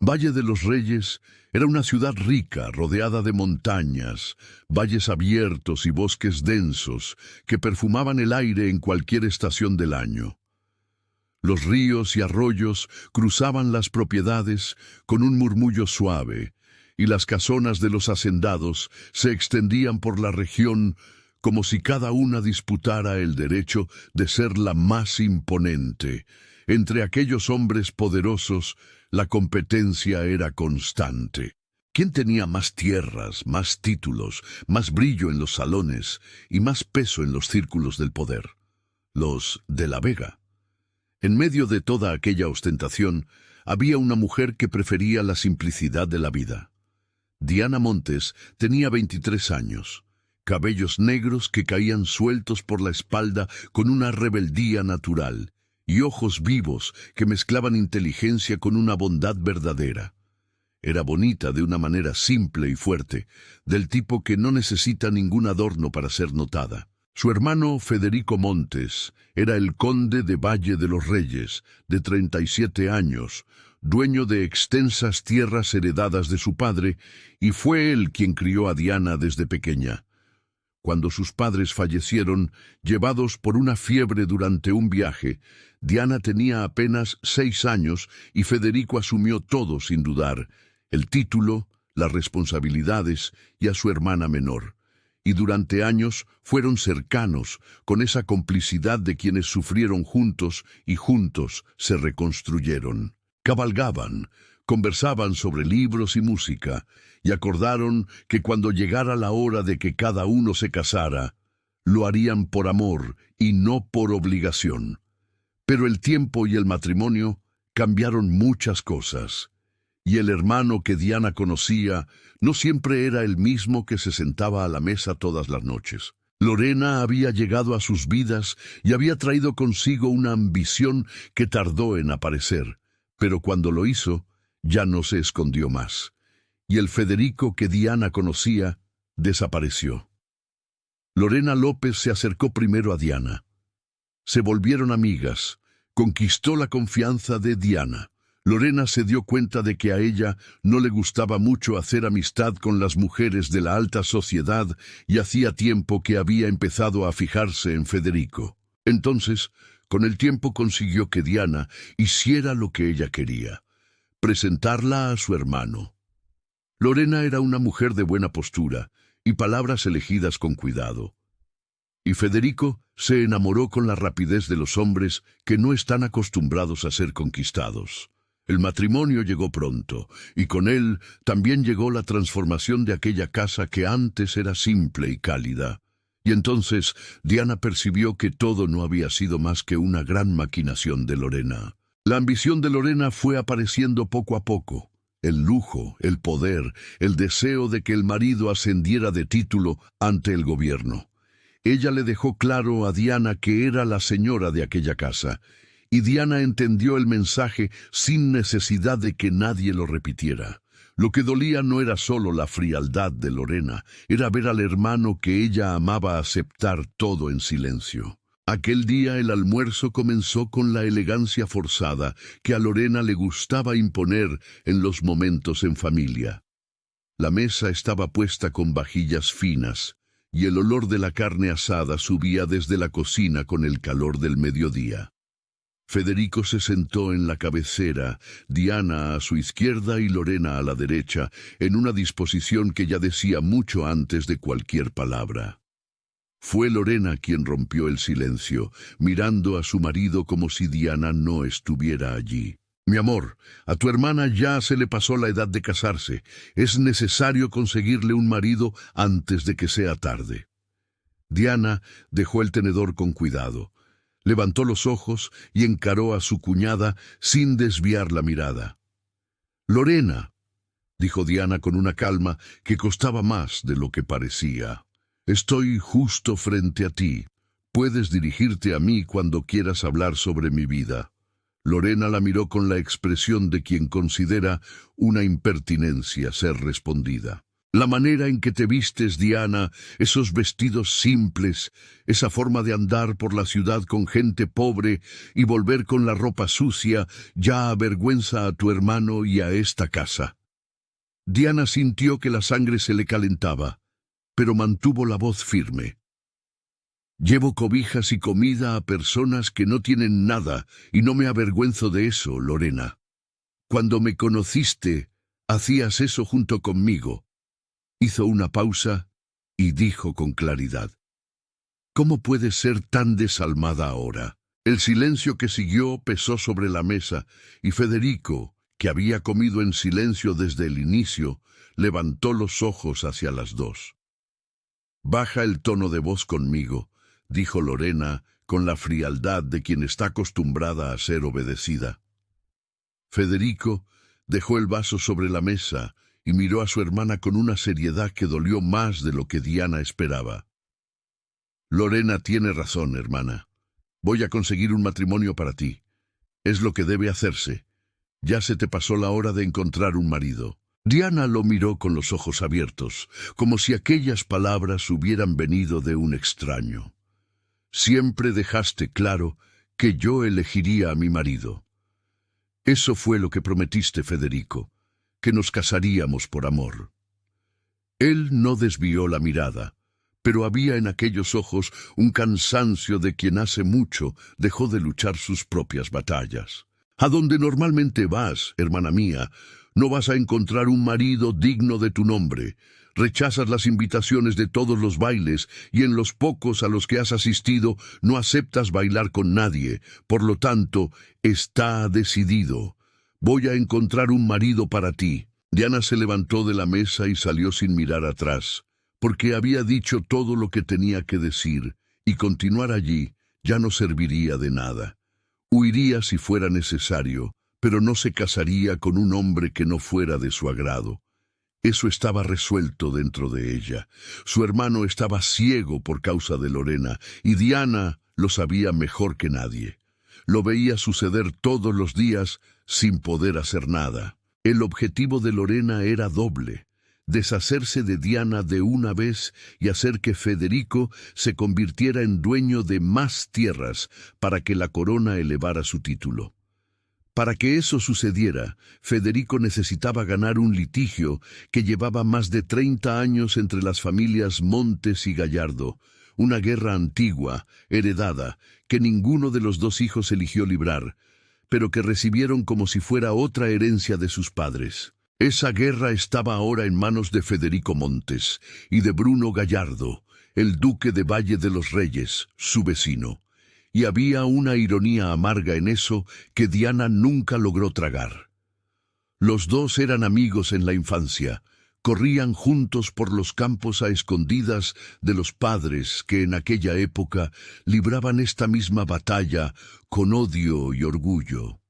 Valle de los Reyes era una ciudad rica, rodeada de montañas, valles abiertos y bosques densos que perfumaban el aire en cualquier estación del año. Los ríos y arroyos cruzaban las propiedades con un murmullo suave, y las casonas de los hacendados se extendían por la región como si cada una disputara el derecho de ser la más imponente. Entre aquellos hombres poderosos, la competencia era constante. ¿Quién tenía más tierras, más títulos, más brillo en los salones y más peso en los círculos del poder? Los de la Vega. En medio de toda aquella ostentación, había una mujer que prefería la simplicidad de la vida. Diana Montes tenía 23 años, cabellos negros que caían sueltos por la espalda con una rebeldía natural, y ojos vivos que mezclaban inteligencia con una bondad verdadera. Era bonita de una manera simple y fuerte, del tipo que no necesita ningún adorno para ser notada. Su hermano Federico Montes era el conde de Valle de los Reyes, de 37 años, dueño de extensas tierras heredadas de su padre, y fue él quien crió a Diana desde pequeña. Cuando sus padres fallecieron, llevados por una fiebre durante un viaje, Diana tenía apenas 6 años y Federico asumió todo sin dudar, el título, las responsabilidades y a su hermana menor. Y durante años fueron cercanos, con esa complicidad de quienes sufrieron juntos y juntos se reconstruyeron. Cabalgaban, conversaban sobre libros y música, y acordaron que cuando llegara la hora de que cada uno se casara, lo harían por amor y no por obligación. Pero el tiempo y el matrimonio cambiaron muchas cosas, y el hermano que Diana conocía no siempre era el mismo que se sentaba a la mesa todas las noches. Lorena había llegado a sus vidas y había traído consigo una ambición que tardó en aparecer, pero cuando lo hizo, ya no se escondió más, y el Federico que Diana conocía desapareció. Lorena López se acercó primero a Diana. Se volvieron amigas, conquistó la confianza de Diana. Lorena se dio cuenta de que a ella no le gustaba mucho hacer amistad con las mujeres de la alta sociedad y hacía tiempo que había empezado a fijarse en Federico. Entonces, con el tiempo consiguió que Diana hiciera lo que ella quería, presentarla a su hermano. Lorena era una mujer de buena postura y palabras elegidas con cuidado. Y Federico se enamoró con la rapidez de los hombres que no están acostumbrados a ser conquistados. El matrimonio llegó pronto, y con él también llegó la transformación de aquella casa que antes era simple y cálida. Y entonces Diana percibió que todo no había sido más que una gran maquinación de Lorena. La ambición de Lorena fue apareciendo poco a poco. El lujo, el poder, el deseo de que el marido ascendiera de título ante el gobierno. Ella le dejó claro a Diana que era la señora de aquella casa, y Diana entendió el mensaje sin necesidad de que nadie lo repitiera. Lo que dolía no era solo la frialdad de Lorena, era ver al hermano que ella amaba aceptar todo en silencio. Aquel día el almuerzo comenzó con la elegancia forzada que a Lorena le gustaba imponer en los momentos en familia. La mesa estaba puesta con vajillas finas, y el olor de la carne asada subía desde la cocina con el calor del mediodía. Federico se sentó en la cabecera, Diana a su izquierda y Lorena a la derecha, en una disposición que ya decía mucho antes de cualquier palabra. Fue Lorena quien rompió el silencio, mirando a su marido como si Diana no estuviera allí. «Mi amor, a tu hermana ya se le pasó la edad de casarse. Es necesario conseguirle un marido antes de que sea tarde». Diana dejó el tenedor con cuidado. Levantó los ojos y encaró a su cuñada sin desviar la mirada. «Lorena», dijo Diana con una calma que costaba más de lo que parecía, «estoy justo frente a ti. Puedes dirigirte a mí cuando quieras hablar sobre mi vida». Lorena la miró con la expresión de quien considera una impertinencia ser respondida. La manera en que te vistes, Diana, esos vestidos simples, esa forma de andar por la ciudad con gente pobre y volver con la ropa sucia, ya avergüenza a tu hermano y a esta casa. Diana sintió que la sangre se le calentaba, pero mantuvo la voz firme. Llevo cobijas y comida a personas que no tienen nada, y no me avergüenzo de eso, Lorena. Cuando me conociste, hacías eso junto conmigo. Hizo una pausa y dijo con claridad: ¿Cómo puedes ser tan desalmada ahora? El silencio que siguió pesó sobre la mesa, y Federico, que había comido en silencio desde el inicio, levantó los ojos hacia las dos. «Baja el tono de voz conmigo», dijo Lorena con la frialdad de quien está acostumbrada a ser obedecida. Federico dejó el vaso sobre la mesa y miró a su hermana con una seriedad que dolió más de lo que Diana esperaba. «Lorena tiene razón, hermana. Voy a conseguir un matrimonio para ti. Es lo que debe hacerse. Ya se te pasó la hora de encontrar un marido». Diana lo miró con los ojos abiertos, como si aquellas palabras hubieran venido de un extraño. «Siempre dejaste claro que yo elegiría a mi marido. Eso fue lo que prometiste, Federico, que nos casaríamos por amor». Él no desvió la mirada, pero había en aquellos ojos un cansancio de quien hace mucho dejó de luchar sus propias batallas. «A donde normalmente vas, hermana mía, no vas a encontrar un marido digno de tu nombre. Rechazas las invitaciones de todos los bailes y en los pocos a los que has asistido no aceptas bailar con nadie. Por lo tanto, está decidido. Voy a encontrar un marido para ti». Diana se levantó de la mesa y salió sin mirar atrás, porque había dicho todo lo que tenía que decir, y continuar allí ya no serviría de nada. Huiría si fuera necesario, pero no se casaría con un hombre que no fuera de su agrado. Eso estaba resuelto dentro de ella. Su hermano estaba ciego por causa de Lorena, y Diana lo sabía mejor que nadie. Lo veía suceder todos los días sin poder hacer nada. El objetivo de Lorena era doble: deshacerse de Diana de una vez y hacer que Federico se convirtiera en dueño de más tierras para que la corona elevara su título. Para que eso sucediera, Federico necesitaba ganar un litigio que llevaba más de 30 años entre las familias Montes y Gallardo, una guerra antigua, heredada, que ninguno de los dos hijos eligió librar, pero que recibieron como si fuera otra herencia de sus padres. Esa guerra estaba ahora en manos de Federico Montes y de Bruno Gallardo, el duque de Valle de los Reyes, su vecino. Y había una ironía amarga en eso que Diana nunca logró tragar. Los dos eran amigos en la infancia, corrían juntos por los campos a escondidas de los padres que en aquella época libraban esta misma batalla con odio y orgullo.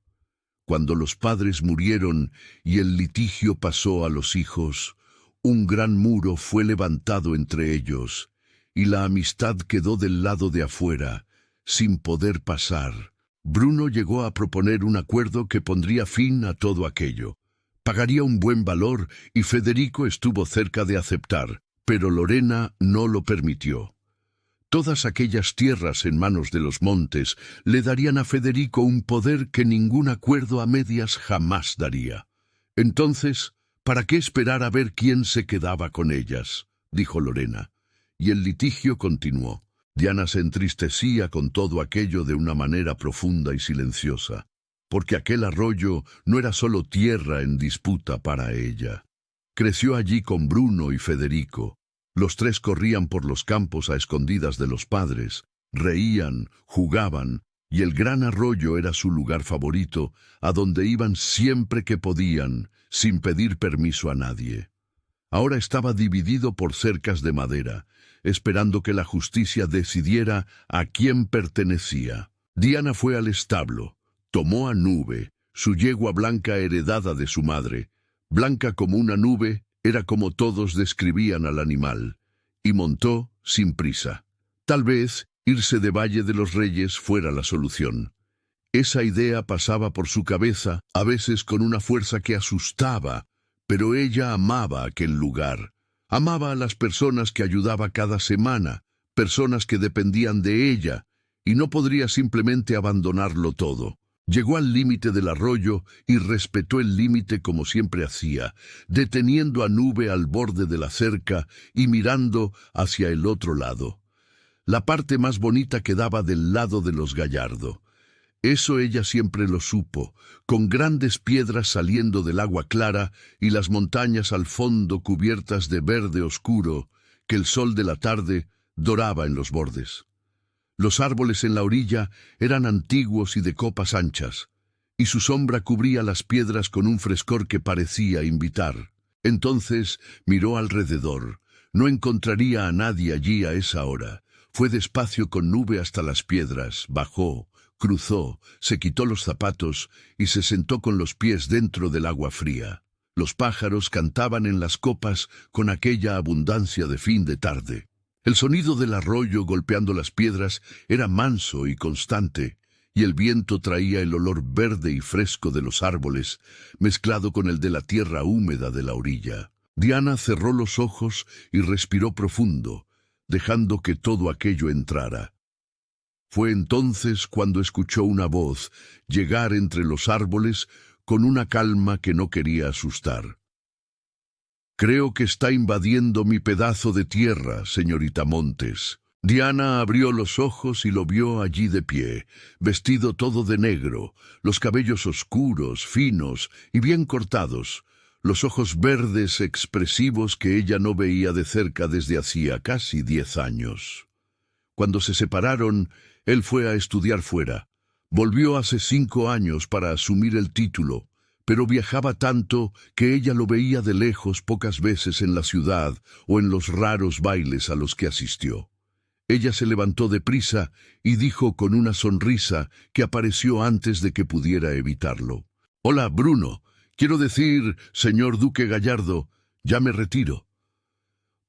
Cuando los padres murieron y el litigio pasó a los hijos, un gran muro fue levantado entre ellos, y la amistad quedó del lado de afuera, sin poder pasar. Bruno llegó a proponer un acuerdo que pondría fin a todo aquello. Pagaría un buen valor y Federico estuvo cerca de aceptar, pero Lorena no lo permitió. Todas aquellas tierras en manos de los Montes le darían a Federico un poder que ningún acuerdo a medias jamás daría. Entonces, ¿para qué esperar a ver quién se quedaba con ellas?, dijo Lorena. Y el litigio continuó. Diana se entristecía con todo aquello de una manera profunda y silenciosa, porque aquel arroyo no era solo tierra en disputa para ella. Creció allí con Bruno y Federico. Los tres corrían por los campos a escondidas de los padres, reían, jugaban, y el gran arroyo era su lugar favorito, a donde iban siempre que podían, sin pedir permiso a nadie. Ahora estaba dividido por cercas de madera, esperando que la justicia decidiera a quién pertenecía. Diana fue al establo, tomó a Nube, su yegua blanca heredada de su madre. Blanca como una nube, era como todos describían al animal, y montó sin prisa. Tal vez irse de Valle de los Reyes fuera la solución. Esa idea pasaba por su cabeza, a veces con una fuerza que asustaba, pero ella amaba aquel lugar. Amaba a las personas que ayudaba cada semana, personas que dependían de ella, y no podría simplemente abandonarlo todo. Llegó al límite del arroyo y respetó el límite como siempre hacía, deteniendo a Nube al borde de la cerca y mirando hacia el otro lado. La parte más bonita quedaba del lado de los Gallardo. Eso ella siempre lo supo, con grandes piedras saliendo del agua clara y las montañas al fondo cubiertas de verde oscuro que el sol de la tarde doraba en los bordes. Los árboles en la orilla eran antiguos y de copas anchas, y su sombra cubría las piedras con un frescor que parecía invitar. Entonces miró alrededor. No encontraría a nadie allí a esa hora. Fue despacio con Nube hasta las piedras, bajó, cruzó, se quitó los zapatos y se sentó con los pies dentro del agua fría. Los pájaros cantaban en las copas con aquella abundancia de fin de tarde. El sonido del arroyo golpeando las piedras era manso y constante, y el viento traía el olor verde y fresco de los árboles, mezclado con el de la tierra húmeda de la orilla. Diana cerró los ojos y respiró profundo, dejando que todo aquello entrara. Fue entonces cuando escuchó una voz llegar entre los árboles con una calma que no quería asustar. «Creo que está invadiendo mi pedazo de tierra, señorita Montes». Diana abrió los ojos y lo vio allí de pie, vestido todo de negro, los cabellos oscuros, finos y bien cortados, los ojos verdes expresivos que ella no veía de cerca desde hacía casi 10 años. Cuando se separaron, él fue a estudiar fuera. Volvió hace 5 años para asumir el título, pero viajaba tanto que ella lo veía de lejos pocas veces en la ciudad o en los raros bailes a los que asistió. Ella se levantó deprisa y dijo con una sonrisa que apareció antes de que pudiera evitarlo: «Hola, Bruno. Quiero decir, señor Duque Gallardo, ya me retiro».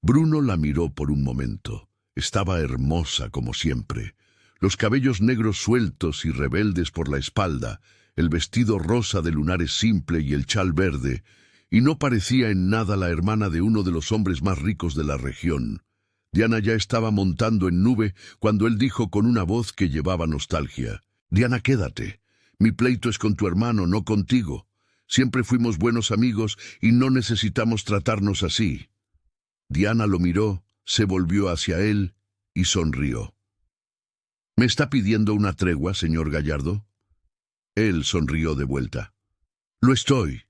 Bruno la miró por un momento. Estaba hermosa como siempre. Los cabellos negros sueltos y rebeldes por la espalda, el vestido rosa de lunares simple y el chal verde, y no parecía en nada la hermana de uno de los hombres más ricos de la región. Diana ya estaba montando en Nube cuando él dijo con una voz que llevaba nostalgia: «Diana, quédate. Mi pleito es con tu hermano, no contigo. Siempre fuimos buenos amigos y no necesitamos tratarnos así». Diana lo miró, se volvió hacia él y sonrió. «¿Me está pidiendo una tregua, señor Gallardo?» Él sonrió de vuelta. «Lo estoy.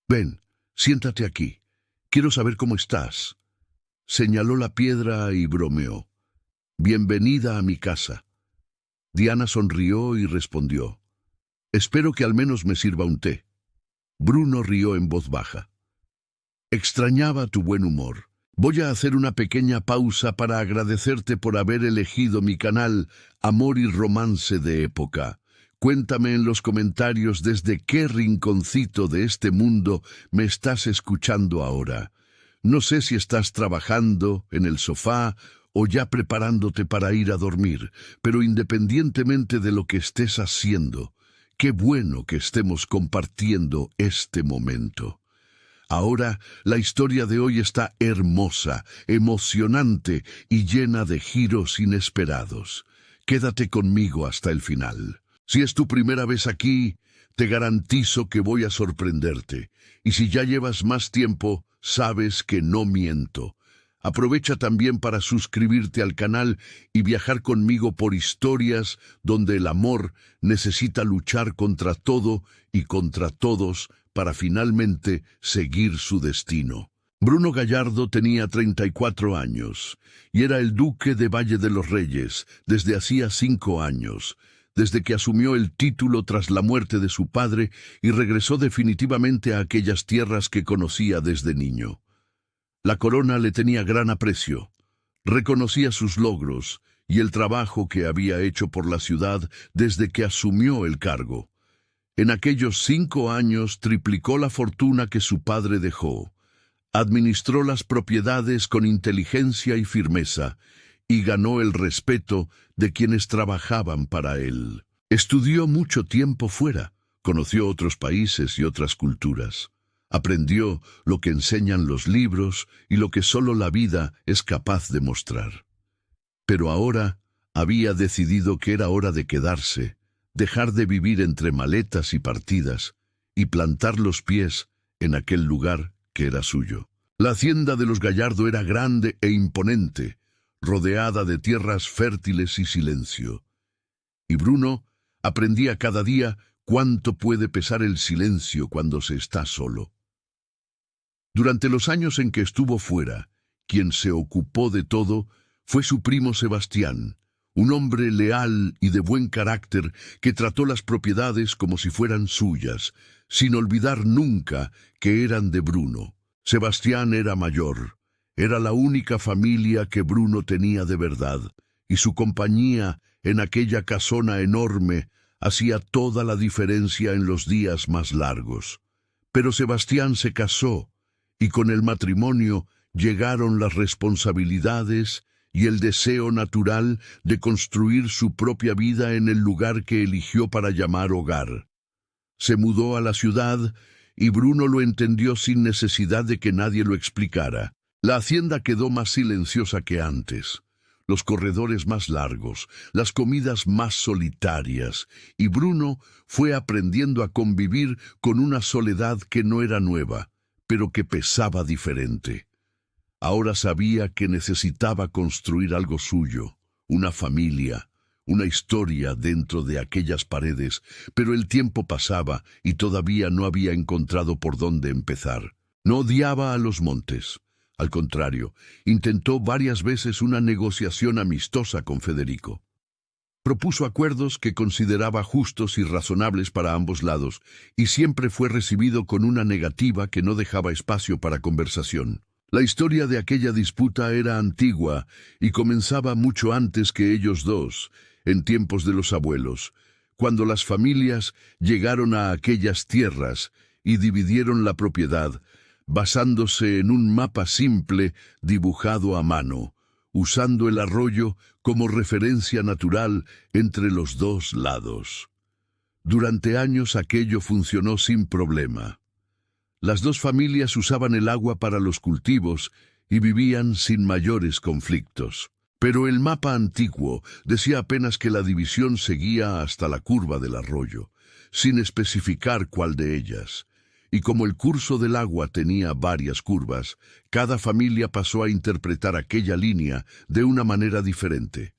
Ven, siéntate aquí. Quiero saber cómo estás». Señaló la piedra y bromeó: «Bienvenida a mi casa». Diana sonrió y respondió: «Espero que al menos me sirva un té». Bruno rió en voz baja. «Extrañaba tu buen humor. Voy a hacer una pequeña pausa para agradecerte por haber elegido mi canal Amor y Romance de Época. Cuéntame en los comentarios desde qué rinconcito de este mundo me estás escuchando ahora. No sé si estás trabajando en el sofá o ya preparándote para ir a dormir, pero independientemente de lo que estés haciendo, qué bueno que estemos compartiendo este momento. Ahora, la historia de hoy está hermosa, emocionante y llena de giros inesperados. Quédate conmigo hasta el final. Si es tu primera vez aquí, te garantizo que voy a sorprenderte. Y si ya llevas más tiempo, sabes que no miento. Aprovecha también para suscribirte al canal y viajar conmigo por historias donde el amor necesita luchar contra todo y contra todos para finalmente seguir su destino. Bruno Gallardo tenía 34 años y era el duque de Valle de los Reyes desde hacía 5 años, desde que asumió el título tras la muerte de su padre y regresó definitivamente a aquellas tierras que conocía desde niño. La corona le tenía gran aprecio, reconocía sus logros y el trabajo que había hecho por la ciudad desde que asumió el cargo. En aquellos 5 años triplicó la fortuna que su padre dejó, administró las propiedades con inteligencia y firmeza, y ganó el respeto de quienes trabajaban para él. Estudió mucho tiempo fuera, conoció otros países y otras culturas. Aprendió lo que enseñan los libros y lo que solo la vida es capaz de mostrar. Pero ahora había decidido que era hora de quedarse, dejar de vivir entre maletas y partidas, y plantar los pies en aquel lugar que era suyo. La hacienda de los Gallardo era grande e imponente, rodeada de tierras fértiles y silencio. Y Bruno aprendía cada día cuánto puede pesar el silencio cuando se está solo. Durante los años en que estuvo fuera, quien se ocupó de todo fue su primo Sebastián, un hombre leal y de buen carácter que trató las propiedades como si fueran suyas, sin olvidar nunca que eran de Bruno. Sebastián era mayor, era la única familia que Bruno tenía de verdad, y su compañía en aquella casona enorme hacía toda la diferencia en los días más largos. Pero Sebastián se casó, y con el matrimonio llegaron las responsabilidades y el deseo natural de construir su propia vida en el lugar que eligió para llamar hogar. Se mudó a la ciudad y Bruno lo entendió sin necesidad de que nadie lo explicara. La hacienda quedó más silenciosa que antes, los corredores más largos, las comidas más solitarias, y Bruno fue aprendiendo a convivir con una soledad que no era nueva, pero que pesaba diferente. Ahora sabía que necesitaba construir algo suyo, una familia, una historia dentro de aquellas paredes, pero el tiempo pasaba y todavía no había encontrado por dónde empezar. No odiaba a los montes. Al contrario, intentó varias veces una negociación amistosa con Federico. Propuso acuerdos que consideraba justos y razonables para ambos lados, y siempre fue recibido con una negativa que no dejaba espacio para conversación. La historia de aquella disputa era antigua y comenzaba mucho antes que ellos dos, en tiempos de los abuelos, cuando las familias llegaron a aquellas tierras y dividieron la propiedad, basándose en un mapa simple dibujado a mano, usando el arroyo como referencia natural entre los dos lados. Durante años aquello funcionó sin problema. Las dos familias usaban el agua para los cultivos y vivían sin mayores conflictos. Pero el mapa antiguo decía apenas que la división seguía hasta la curva del arroyo, sin especificar cuál de ellas. Y como el curso del agua tenía varias curvas, cada familia pasó a interpretar aquella línea de una manera diferente.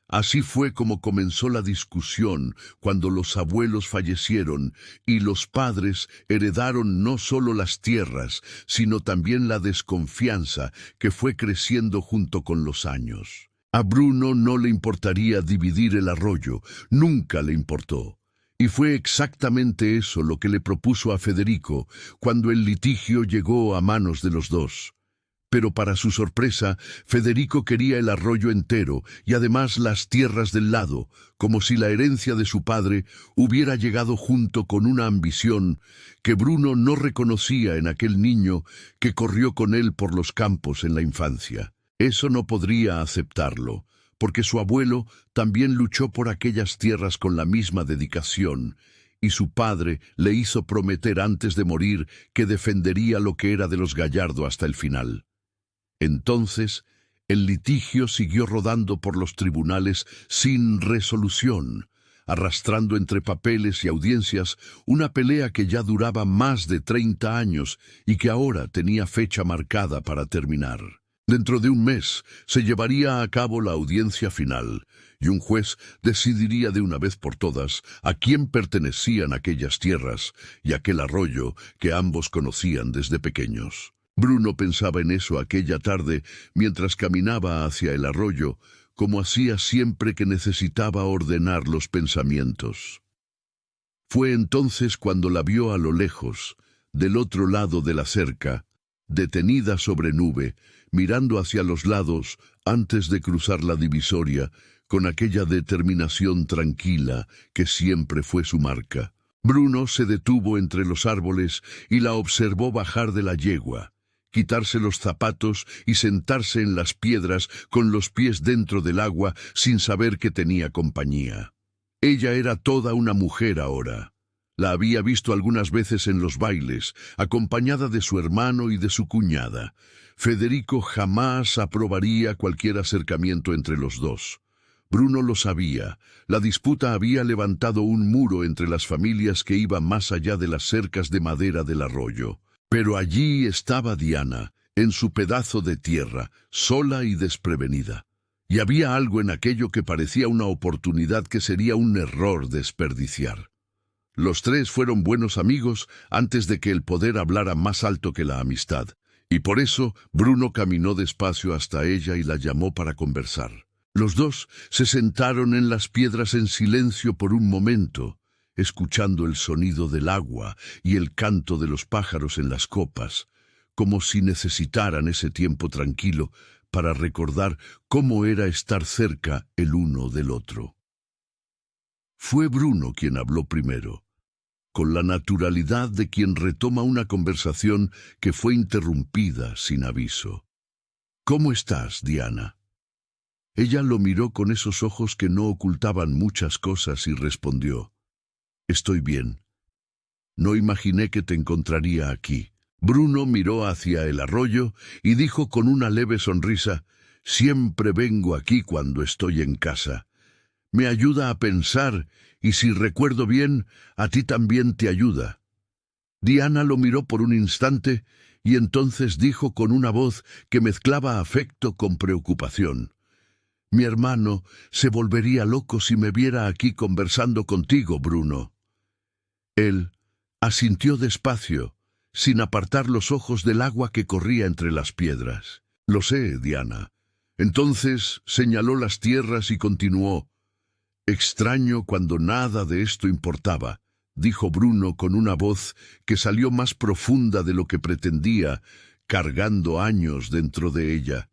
Así fue como comenzó la discusión cuando los abuelos fallecieron y los padres heredaron no solo las tierras, sino también la desconfianza que fue creciendo junto con los años. A Bruno no le importaría dividir el arroyo, nunca le importó. Y fue exactamente eso lo que le propuso a Federico cuando el litigio llegó a manos de los dos. Pero para su sorpresa, Federico quería el arroyo entero y además las tierras del lado, como si la herencia de su padre hubiera llegado junto con una ambición que Bruno no reconocía en aquel niño que corrió con él por los campos en la infancia. Eso no podría aceptarlo, porque su abuelo también luchó por aquellas tierras con la misma dedicación, y su padre le hizo prometer antes de morir que defendería lo que era de los Gallardo hasta el final. Entonces, el litigio siguió rodando por los tribunales sin resolución, arrastrando entre papeles y audiencias una pelea que ya duraba más de 30 años y que ahora tenía fecha marcada para terminar. Dentro de un mes se llevaría a cabo la audiencia final, y un juez decidiría de una vez por todas a quién pertenecían aquellas tierras y aquel arroyo que ambos conocían desde pequeños. Bruno pensaba en eso aquella tarde mientras caminaba hacia el arroyo, como hacía siempre que necesitaba ordenar los pensamientos. Fue entonces cuando la vio a lo lejos, del otro lado de la cerca, detenida sobre nube, mirando hacia los lados antes de cruzar la divisoria, con aquella determinación tranquila que siempre fue su marca. Bruno se detuvo entre los árboles y la observó bajar de la yegua, quitarse los zapatos y sentarse en las piedras con los pies dentro del agua sin saber que tenía compañía. Ella era toda una mujer ahora. La había visto algunas veces en los bailes, acompañada de su hermano y de su cuñada. Federico jamás aprobaría cualquier acercamiento entre los dos. Bruno lo sabía. La disputa había levantado un muro entre las familias que iba más allá de las cercas de madera del arroyo. Pero allí estaba Diana, en su pedazo de tierra, sola y desprevenida. Y había algo en aquello que parecía una oportunidad que sería un error desperdiciar. Los tres fueron buenos amigos antes de que el poder hablara más alto que la amistad, y por eso Bruno caminó despacio hasta ella y la llamó para conversar. Los dos se sentaron en las piedras en silencio por un momento, escuchando el sonido del agua y el canto de los pájaros en las copas, como si necesitaran ese tiempo tranquilo para recordar cómo era estar cerca el uno del otro. Fue Bruno quien habló primero, con la naturalidad de quien retoma una conversación que fue interrumpida sin aviso. «¿Cómo estás, Diana?» Ella lo miró con esos ojos que no ocultaban muchas cosas y respondió: «Estoy bien. No imaginé que te encontraría aquí». Bruno miró hacia el arroyo y dijo con una leve sonrisa: «Siempre vengo aquí cuando estoy en casa. Me ayuda a pensar y, si recuerdo bien, a ti también te ayuda». Diana lo miró por un instante y entonces dijo con una voz que mezclaba afecto con preocupación: «Mi hermano se volvería loco si me viera aquí conversando contigo, Bruno». Él asintió despacio, sin apartar los ojos del agua que corría entre las piedras. «Lo sé, Diana». Entonces señaló las tierras y continuó: «Extraño cuando nada de esto importaba», dijo Bruno con una voz que salió más profunda de lo que pretendía, cargando años dentro de ella.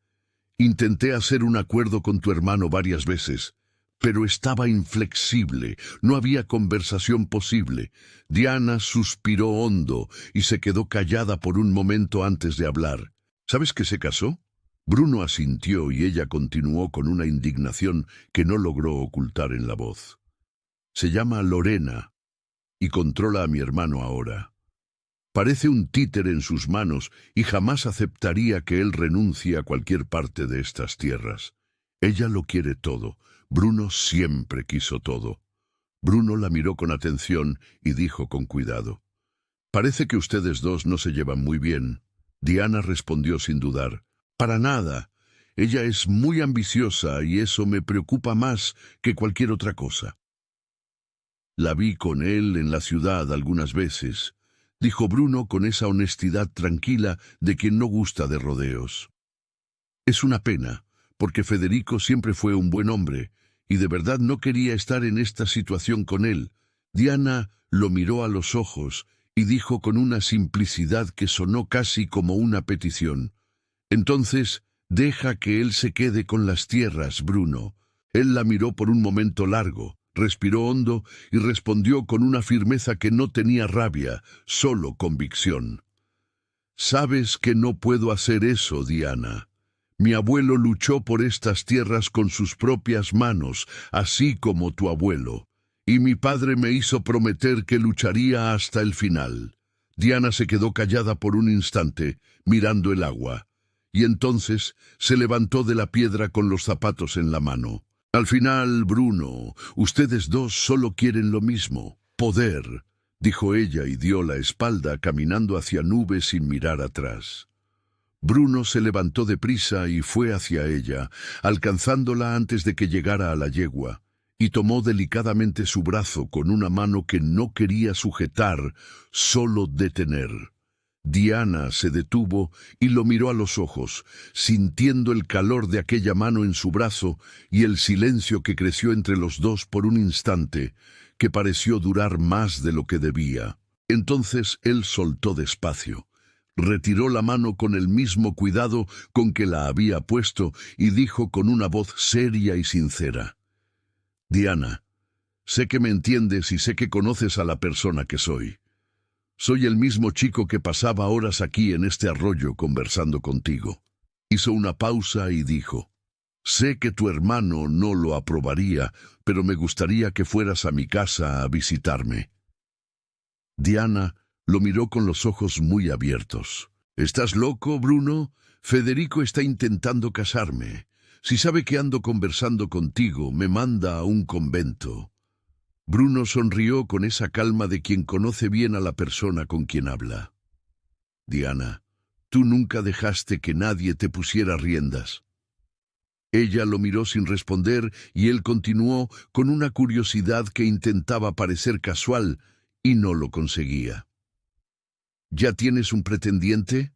«Intenté hacer un acuerdo con tu hermano varias veces, pero estaba inflexible, no había conversación posible». Diana suspiró hondo y se quedó callada por un momento antes de hablar. «¿Sabes que se casó?» Bruno asintió y ella continuó con una indignación que no logró ocultar en la voz. «Se llama Lorena y controla a mi hermano ahora. Parece un títere en sus manos y jamás aceptaría que él renuncie a cualquier parte de estas tierras. Ella lo quiere todo. Bruno siempre quiso todo». Bruno la miró con atención y dijo con cuidado: «Parece que ustedes dos no se llevan muy bien». Diana respondió sin dudar: «Para nada. Ella es muy ambiciosa y eso me preocupa más que cualquier otra cosa». «La vi con él en la ciudad algunas veces», dijo Bruno con esa honestidad tranquila de quien no gusta de rodeos. «Es una pena, porque Federico siempre fue un buen hombre, y de verdad no quería estar en esta situación con él». Diana lo miró a los ojos y dijo con una simplicidad que sonó casi como una petición: «Entonces, deja que él se quede con las tierras, Bruno». Él la miró por un momento largo, respiró hondo y respondió con una firmeza que no tenía rabia, solo convicción: «Sabes que no puedo hacer eso, Diana. Mi abuelo luchó por estas tierras con sus propias manos, así como tu abuelo, y mi padre me hizo prometer que lucharía hasta el final». Diana se quedó callada por un instante, mirando el agua, y entonces se levantó de la piedra con los zapatos en la mano. «Al final, Bruno, ustedes dos solo quieren lo mismo: poder», dijo ella y dio la espalda caminando hacia nubes sin mirar atrás. Bruno se levantó deprisa y fue hacia ella, alcanzándola antes de que llegara a la yegua, y tomó delicadamente su brazo con una mano que no quería sujetar, solo detener. Diana se detuvo y lo miró a los ojos, sintiendo el calor de aquella mano en su brazo y el silencio que creció entre los dos por un instante, que pareció durar más de lo que debía. Entonces él soltó despacio, retiró la mano con el mismo cuidado con que la había puesto y dijo con una voz seria y sincera: «Diana, sé que me entiendes y sé que conoces a la persona que soy. Soy el mismo chico que pasaba horas aquí en este arroyo conversando contigo». Hizo una pausa y dijo: «Sé que tu hermano no lo aprobaría, pero me gustaría que fueras a mi casa a visitarme». Diana lo miró con los ojos muy abiertos. «¿Estás loco, Bruno? Federico está intentando casarme. Si sabe que ando conversando contigo, me manda a un convento». Bruno sonrió con esa calma de quien conoce bien a la persona con quien habla. «Diana, tú nunca dejaste que nadie te pusiera riendas». Ella lo miró sin responder y él continuó con una curiosidad que intentaba parecer casual y no lo conseguía. «¿Ya tienes un pretendiente?»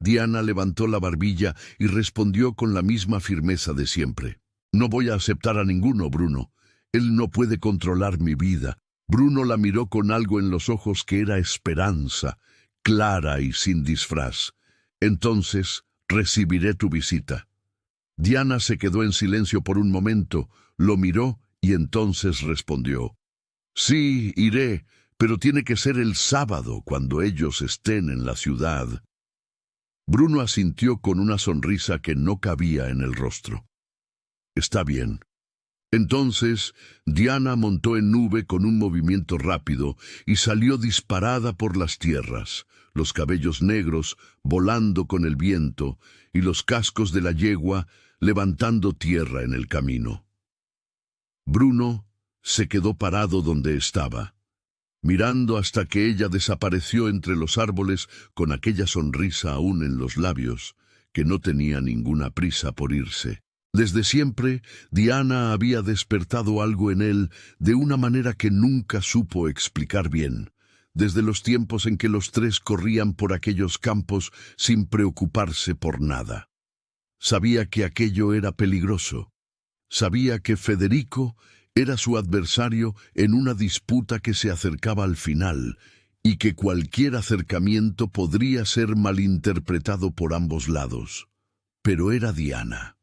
Diana levantó la barbilla y respondió con la misma firmeza de siempre. «No voy a aceptar a ninguno, Bruno. Él no puede controlar mi vida». Bruno la miró con algo en los ojos que era esperanza, clara y sin disfraz. «Entonces, recibiré tu visita». Diana se quedó en silencio por un momento, lo miró y entonces respondió. «Sí, iré, pero tiene que ser el sábado cuando ellos estén en la ciudad». Bruno asintió con una sonrisa que no cabía en el rostro. «Está bien». Entonces, Diana montó en nube con un movimiento rápido y salió disparada por las tierras, los cabellos negros volando con el viento y los cascos de la yegua levantando tierra en el camino. Bruno se quedó parado donde estaba, mirando hasta que ella desapareció entre los árboles con aquella sonrisa aún en los labios, que no tenía ninguna prisa por irse. Desde siempre, Diana había despertado algo en él de una manera que nunca supo explicar bien, desde los tiempos en que los tres corrían por aquellos campos sin preocuparse por nada. Sabía que aquello era peligroso. Sabía que Federico era su adversario en una disputa que se acercaba al final y que cualquier acercamiento podría ser malinterpretado por ambos lados. Pero era Diana.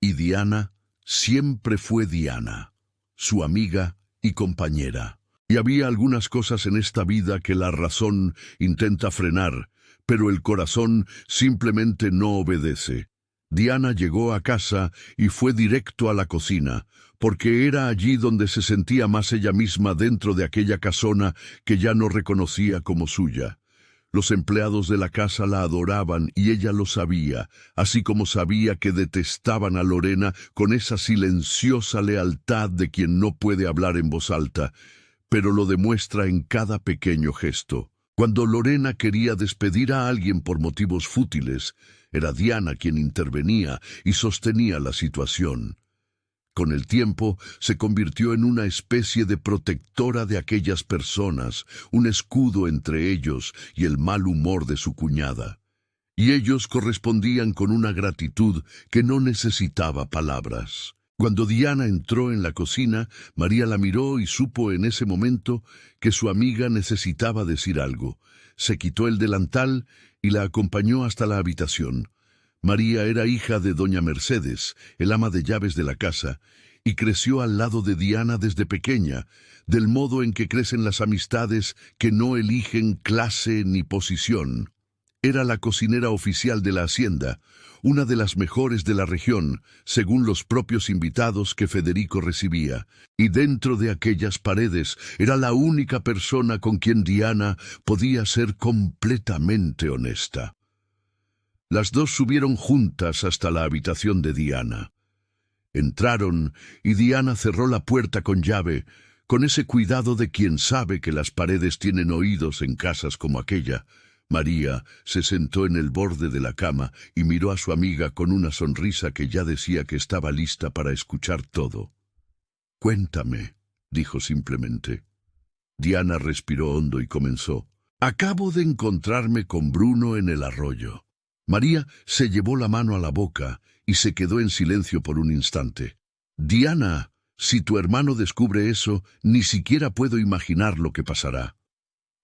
Y Diana siempre fue Diana, su amiga y compañera. Y había algunas cosas en esta vida que la razón intenta frenar, pero el corazón simplemente no obedece. Diana llegó a casa y fue directo a la cocina, porque era allí donde se sentía más ella misma dentro de aquella casona que ya no reconocía como suya. Los empleados de la casa la adoraban y ella lo sabía, así como sabía que detestaban a Lorena con esa silenciosa lealtad de quien no puede hablar en voz alta, pero lo demuestra en cada pequeño gesto. Cuando Lorena quería despedir a alguien por motivos fútiles, era Diana quien intervenía y sostenía la situación. Con el tiempo se convirtió en una especie de protectora de aquellas personas, un escudo entre ellos y el mal humor de su cuñada. Y ellos correspondían con una gratitud que no necesitaba palabras. Cuando Diana entró en la cocina, María la miró y supo en ese momento que su amiga necesitaba decir algo. Se quitó el delantal y la acompañó hasta la habitación. María era hija de doña Mercedes, el ama de llaves de la casa, y creció al lado de Diana desde pequeña, del modo en que crecen las amistades que no eligen clase ni posición. Era la cocinera oficial de la hacienda, una de las mejores de la región, según los propios invitados que Federico recibía, y dentro de aquellas paredes era la única persona con quien Diana podía ser completamente honesta. Las dos subieron juntas hasta la habitación de Diana. Entraron y Diana cerró la puerta con llave, con ese cuidado de quien sabe que las paredes tienen oídos en casas como aquella. María se sentó en el borde de la cama y miró a su amiga con una sonrisa que ya decía que estaba lista para escuchar todo. «Cuéntame», dijo simplemente. Diana respiró hondo y comenzó. «Acabo de encontrarme con Bruno en el arroyo». María se llevó la mano a la boca y se quedó en silencio por un instante. «Diana, si tu hermano descubre eso, ni siquiera puedo imaginar lo que pasará».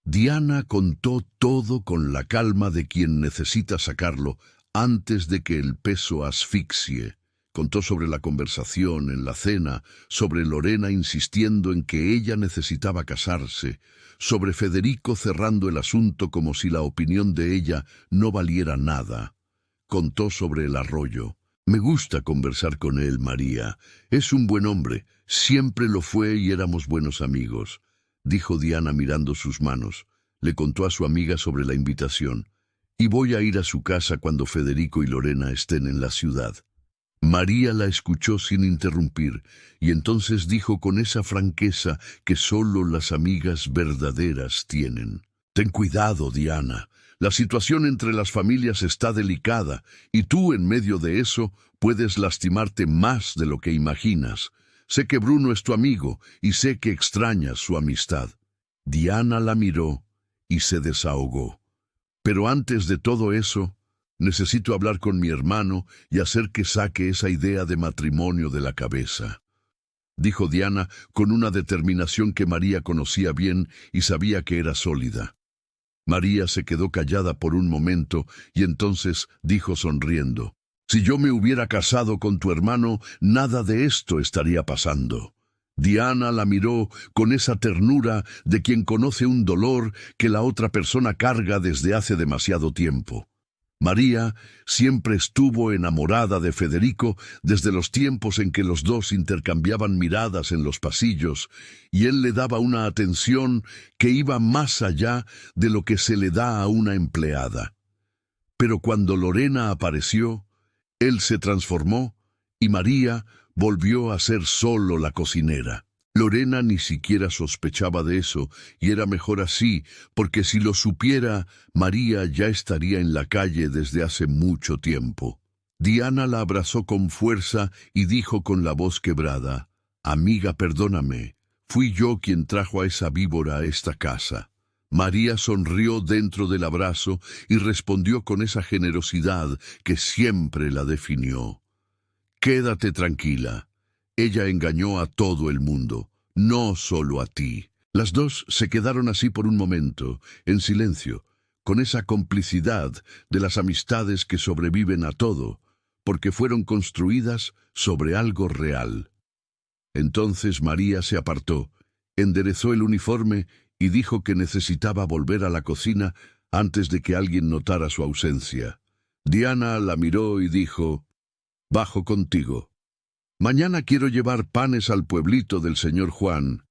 Diana contó todo con la calma de quien necesita sacarlo antes de que el peso asfixie. Contó sobre la conversación en la cena, sobre Lorena insistiendo en que ella necesitaba casarse, sobre Federico cerrando el asunto como si la opinión de ella no valiera nada. Contó sobre el arroyo. «Me gusta conversar con él, María. Es un buen hombre. Siempre lo fue y éramos buenos amigos. dijo Diana mirando sus manos. Le contó a su amiga sobre la invitación. Y voy a ir a su casa cuando Federico y Lorena estén en la ciudad. María la escuchó sin interrumpir, y entonces dijo con esa franqueza que solo las amigas verdaderas tienen. Ten cuidado, Diana. La situación entre las familias está delicada, y tú en medio de eso puedes lastimarte más de lo que imaginas. Sé que Bruno es tu amigo, y sé que extrañas su amistad. Diana la miró y se desahogó. Pero antes de todo eso, necesito hablar con mi hermano y hacer que saque esa idea de matrimonio de la cabeza, dijo Diana con una determinación que María conocía bien y sabía que era sólida. María se quedó callada por un momento y entonces dijo sonriendo: «Si yo me hubiera casado con tu hermano, nada de esto estaría pasando». Diana la miró con esa ternura de quien conoce un dolor que la otra persona carga desde hace demasiado tiempo. María siempre estuvo enamorada de Federico desde los tiempos en que los dos intercambiaban miradas en los pasillos, y él le daba una atención que iba más allá de lo que se le da a una empleada. Pero cuando Lorena apareció, él se transformó y María volvió a ser solo la cocinera. Lorena ni siquiera sospechaba de eso, y era mejor así, porque si lo supiera, María ya estaría en la calle desde hace mucho tiempo. Diana la abrazó con fuerza y dijo con la voz quebrada: «Amiga, perdóname, fui yo quien trajo a esa víbora a esta casa». María sonrió dentro del abrazo y respondió con esa generosidad que siempre la definió: «Quédate tranquila. Ella engañó a todo el mundo, no solo a ti». Las dos se quedaron así por un momento, en silencio, con esa complicidad de las amistades que sobreviven a todo, porque fueron construidas sobre algo real. Entonces María se apartó, enderezó el uniforme y dijo que necesitaba volver a la cocina antes de que alguien notara su ausencia. Diana la miró y dijo: «Bajo contigo. Mañana quiero llevar panes al pueblito del señor Juan,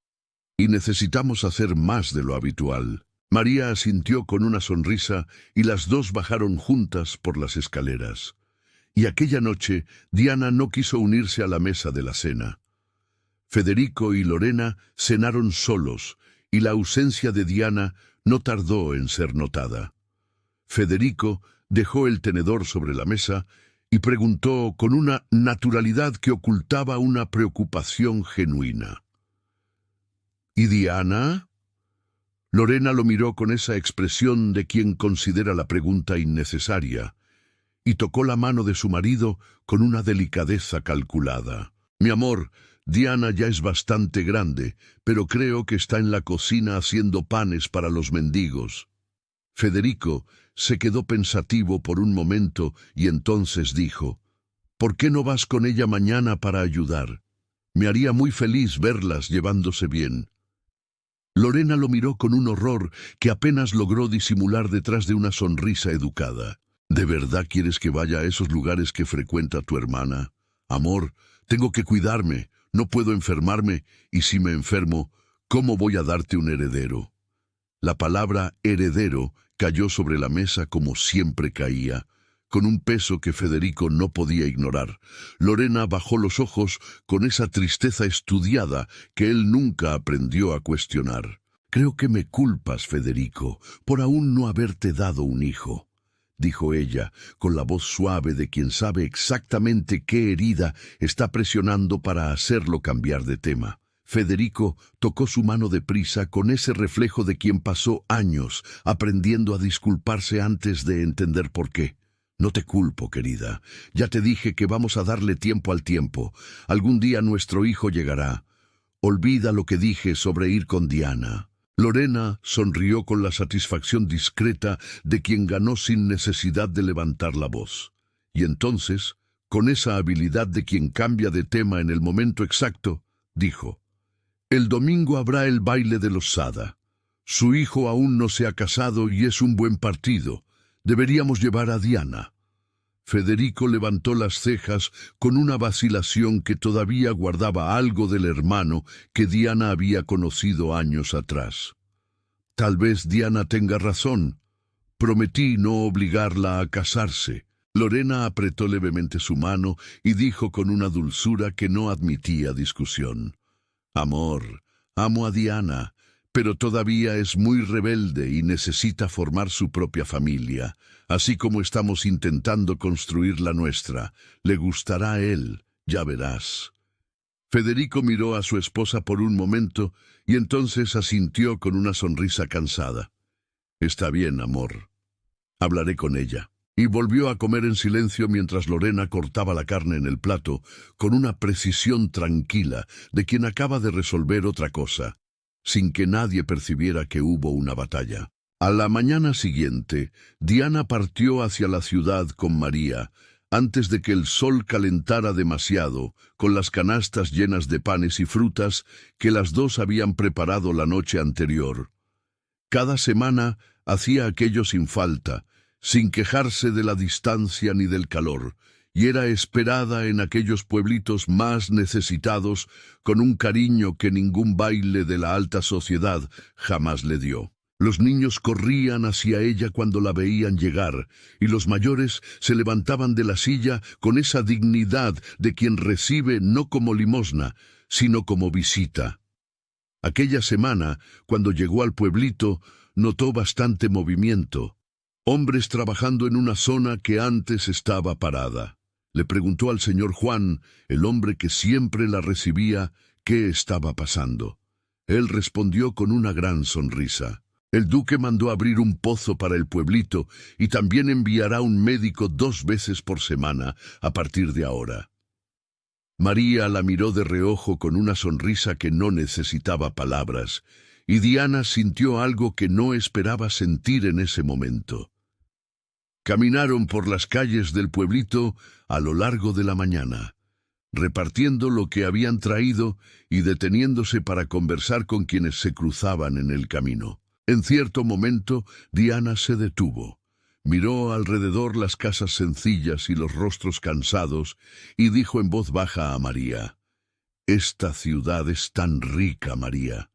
y necesitamos hacer más de lo habitual». María asintió con una sonrisa y las dos bajaron juntas por las escaleras. Y aquella noche Diana no quiso unirse a la mesa de la cena. Federico y Lorena cenaron solos, y la ausencia de Diana no tardó en ser notada. Federico dejó el tenedor sobre la mesa y preguntó con una naturalidad que ocultaba una preocupación genuina: «¿Y Diana?». Lorena lo miró con esa expresión de quien considera la pregunta innecesaria, y tocó la mano de su marido con una delicadeza calculada. «Mi amor, Diana ya es bastante grande, pero creo que está en la cocina haciendo panes para los mendigos». Federico se quedó pensativo por un momento y entonces dijo: «¿Por qué no vas con ella mañana para ayudar? Me haría muy feliz verlas llevándose bien». Lorena lo miró con un horror que apenas logró disimular detrás de una sonrisa educada. «¿De verdad quieres que vaya a esos lugares que frecuenta tu hermana? Amor, tengo que cuidarme, no puedo enfermarme, y si me enfermo, ¿cómo voy a darte un heredero?». La palabra heredero cayó sobre la mesa como siempre caía, con un peso que Federico no podía ignorar. Lorena bajó los ojos con esa tristeza estudiada que él nunca aprendió a cuestionar. «Creo que me culpas, Federico, por aún no haberte dado un hijo», dijo ella, con la voz suave de quien sabe exactamente qué herida está presionando para hacerlo cambiar de tema. Federico tocó su mano deprisa con ese reflejo de quien pasó años aprendiendo a disculparse antes de entender por qué. «No te culpo, querida. Ya te dije que vamos a darle tiempo al tiempo. Algún día nuestro hijo llegará. Olvida lo que dije sobre ir con Diana». Lorena sonrió con la satisfacción discreta de quien ganó sin necesidad de levantar la voz. Y entonces, con esa habilidad de quien cambia de tema en el momento exacto, dijo: «El domingo habrá el baile de los Sada. Su hijo aún no se ha casado y es un buen partido. Deberíamos llevar a Diana». Federico levantó las cejas con una vacilación que todavía guardaba algo del hermano que Diana había conocido años atrás. Tal vez Diana tenga razón. Prometí no obligarla a casarse. Lorena apretó levemente su mano y dijo con una dulzura que no admitía discusión: Amor, amo a Diana, pero todavía es muy rebelde y necesita formar su propia familia, así como estamos intentando construir la nuestra. Le gustará a él, ya verás. Federico miró a su esposa por un momento y entonces asintió con una sonrisa cansada. Está bien, amor. Hablaré con ella. Y volvió a comer en silencio mientras Lorena cortaba la carne en el plato con una precisión tranquila de quien acaba de resolver otra cosa, sin que nadie percibiera que hubo una batalla. A la mañana siguiente, Diana partió hacia la ciudad con María, antes de que el sol calentara demasiado, con las canastas llenas de panes y frutas que las dos habían preparado la noche anterior. Cada semana hacía aquello sin falta, sin quejarse de la distancia ni del calor, y era esperada en aquellos pueblitos más necesitados con un cariño que ningún baile de la alta sociedad jamás le dio. Los niños corrían hacia ella cuando la veían llegar, y los mayores se levantaban de la silla con esa dignidad de quien recibe no como limosna, sino como visita. Aquella semana, cuando llegó al pueblito, notó bastante movimiento. Hombres trabajando en una zona que antes estaba parada. Le preguntó al señor Juan, el hombre que siempre la recibía, qué estaba pasando. Él respondió con una gran sonrisa. El duque mandó abrir un pozo para el pueblito y también enviará un médico 2 veces por semana a partir de ahora. María la miró de reojo con una sonrisa que no necesitaba palabras, y Diana sintió algo que no esperaba sentir en ese momento. Caminaron por las calles del pueblito a lo largo de la mañana, repartiendo lo que habían traído y deteniéndose para conversar con quienes se cruzaban en el camino. En cierto momento, Diana se detuvo. Miró alrededor las casas sencillas y los rostros cansados y dijo en voz baja a María: «Esta ciudad es tan rica, María.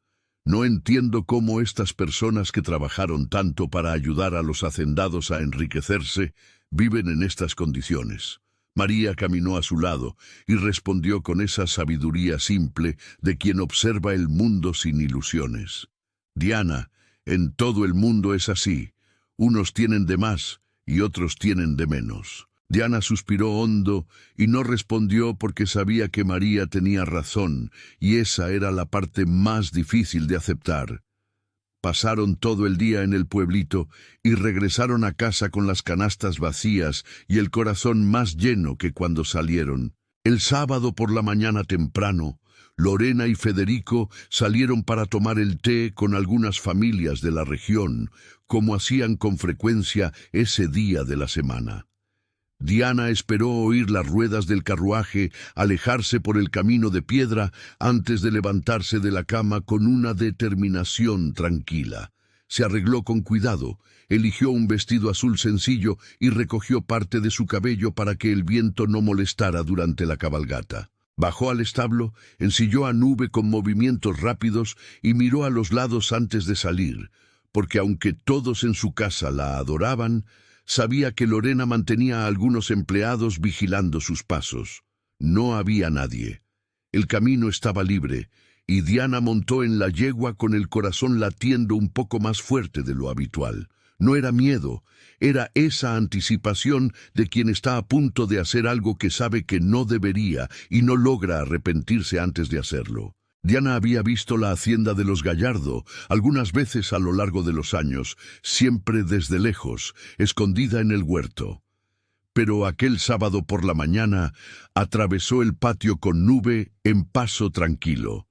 No entiendo cómo estas personas que trabajaron tanto para ayudar a los hacendados a enriquecerse viven en estas condiciones». María caminó a su lado y respondió con esa sabiduría simple de quien observa el mundo sin ilusiones: «Diana, en todo el mundo es así. Unos tienen de más y otros tienen de menos». Diana suspiró hondo y no respondió porque sabía que María tenía razón, y esa era la parte más difícil de aceptar. Pasaron todo el día en el pueblito y regresaron a casa con las canastas vacías y el corazón más lleno que cuando salieron. El sábado por la mañana temprano, Lorena y Federico salieron para tomar el té con algunas familias de la región, como hacían con frecuencia ese día de la semana. Diana esperó oír las ruedas del carruaje alejarse por el camino de piedra antes de levantarse de la cama con una determinación tranquila. Se arregló con cuidado, eligió un vestido azul sencillo y recogió parte de su cabello para que el viento no molestara durante la cabalgata. Bajó al establo, ensilló a Nube con movimientos rápidos y miró a los lados antes de salir, porque aunque todos en su casa la adoraban, sabía que Lorena mantenía a algunos empleados vigilando sus pasos. No había nadie. El camino estaba libre, y Diana montó en la yegua con el corazón latiendo un poco más fuerte de lo habitual. No era miedo, era esa anticipación de quien está a punto de hacer algo que sabe que no debería y no logra arrepentirse antes de hacerlo. Diana había visto la hacienda de los Gallardo algunas veces a lo largo de los años, siempre desde lejos, escondida en el huerto. Pero aquel sábado por la mañana atravesó el patio con Nube en paso tranquilo,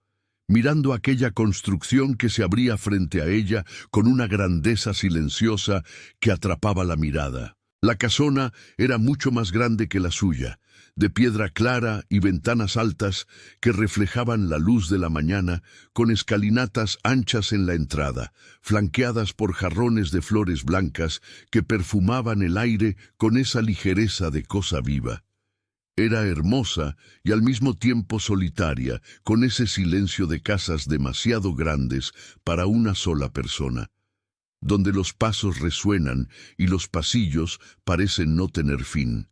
mirando aquella construcción que se abría frente a ella con una grandeza silenciosa que atrapaba la mirada. La casona era mucho más grande que la suya, de piedra clara y ventanas altas que reflejaban la luz de la mañana, con escalinatas anchas en la entrada, flanqueadas por jarrones de flores blancas que perfumaban el aire con esa ligereza de cosa viva. Era hermosa y al mismo tiempo solitaria, con ese silencio de casas demasiado grandes para una sola persona, donde los pasos resuenan y los pasillos parecen no tener fin.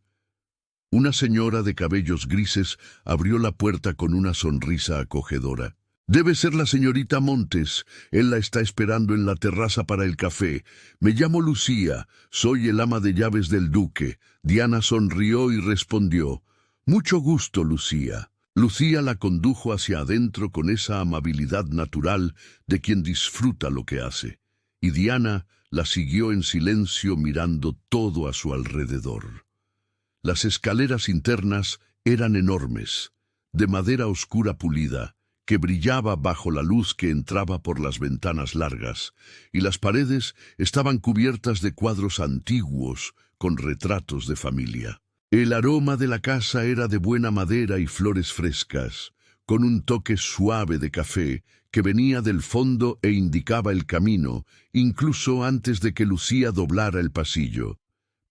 Una señora de cabellos grises abrió la puerta con una sonrisa acogedora. «Debe ser la señorita Montes. Él la está esperando en la terraza para el café. Me llamo Lucía. Soy el ama de llaves del duque». Diana sonrió y respondió: «Mucho gusto, Lucía». Lucía la condujo hacia adentro con esa amabilidad natural de quien disfruta lo que hace, y Diana la siguió en silencio mirando todo a su alrededor. Las escaleras internas eran enormes, de madera oscura pulida, que brillaba bajo la luz que entraba por las ventanas largas, y las paredes estaban cubiertas de cuadros antiguos con retratos de familia. El aroma de la casa era de buena madera y flores frescas, con un toque suave de café que venía del fondo e indicaba el camino, incluso antes de que Lucía doblara el pasillo.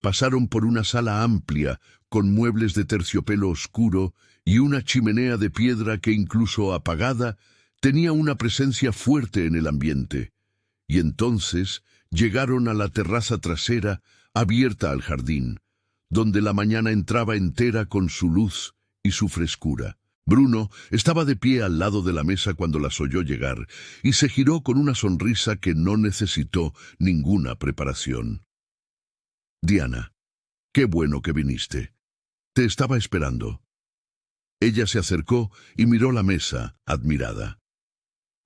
Pasaron por una sala amplia, con muebles de terciopelo oscuro y una chimenea de piedra que, incluso apagada, tenía una presencia fuerte en el ambiente. Y entonces llegaron a la terraza trasera, abierta al jardín, donde la mañana entraba entera con su luz y su frescura. Bruno estaba de pie al lado de la mesa cuando las oyó llegar, y se giró con una sonrisa que no necesitó ninguna preparación. «Diana, qué bueno que viniste. Te estaba esperando». Ella se acercó y miró la mesa, admirada.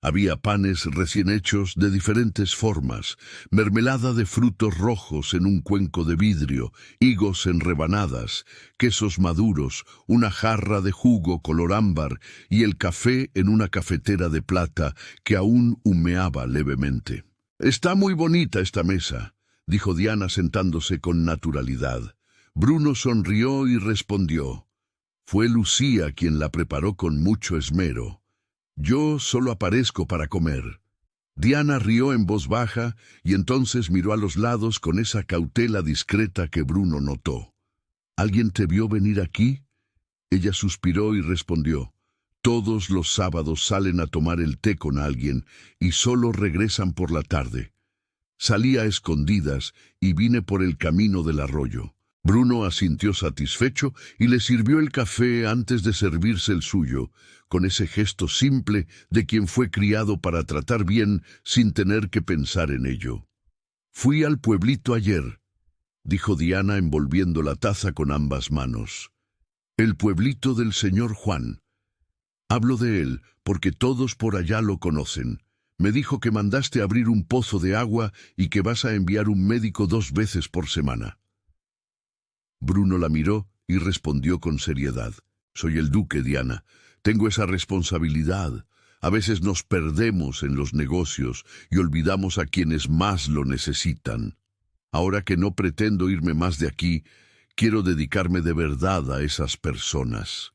Había panes recién hechos de diferentes formas, mermelada de frutos rojos en un cuenco de vidrio, higos en rebanadas, quesos maduros, una jarra de jugo color ámbar y el café en una cafetera de plata que aún humeaba levemente. «Está muy bonita esta mesa», dijo Diana sentándose con naturalidad. Bruno sonrió y respondió: «Fue Lucía quien la preparó con mucho esmero. Yo solo aparezco para comer». Diana rió en voz baja y entonces miró a los lados con esa cautela discreta que Bruno notó. «¿Alguien te vio venir aquí?» Ella suspiró y respondió: «Todos los sábados salen a tomar el té con alguien y solo regresan por la tarde. Salí a escondidas y vine por el camino del arroyo». Bruno asintió satisfecho y le sirvió el café antes de servirse el suyo, con ese gesto simple de quien fue criado para tratar bien sin tener que pensar en ello. «Fui al pueblito ayer», dijo Diana envolviendo la taza con ambas manos. «El pueblito del señor Juan. Hablo de él porque todos por allá lo conocen. Me dijo que mandaste abrir un pozo de agua y que vas a enviar un médico 2 veces por semana». Bruno la miró y respondió con seriedad: «Soy el duque, Diana. Tengo esa responsabilidad. A veces nos perdemos en los negocios y olvidamos a quienes más lo necesitan. Ahora que no pretendo irme más de aquí, quiero dedicarme de verdad a esas personas».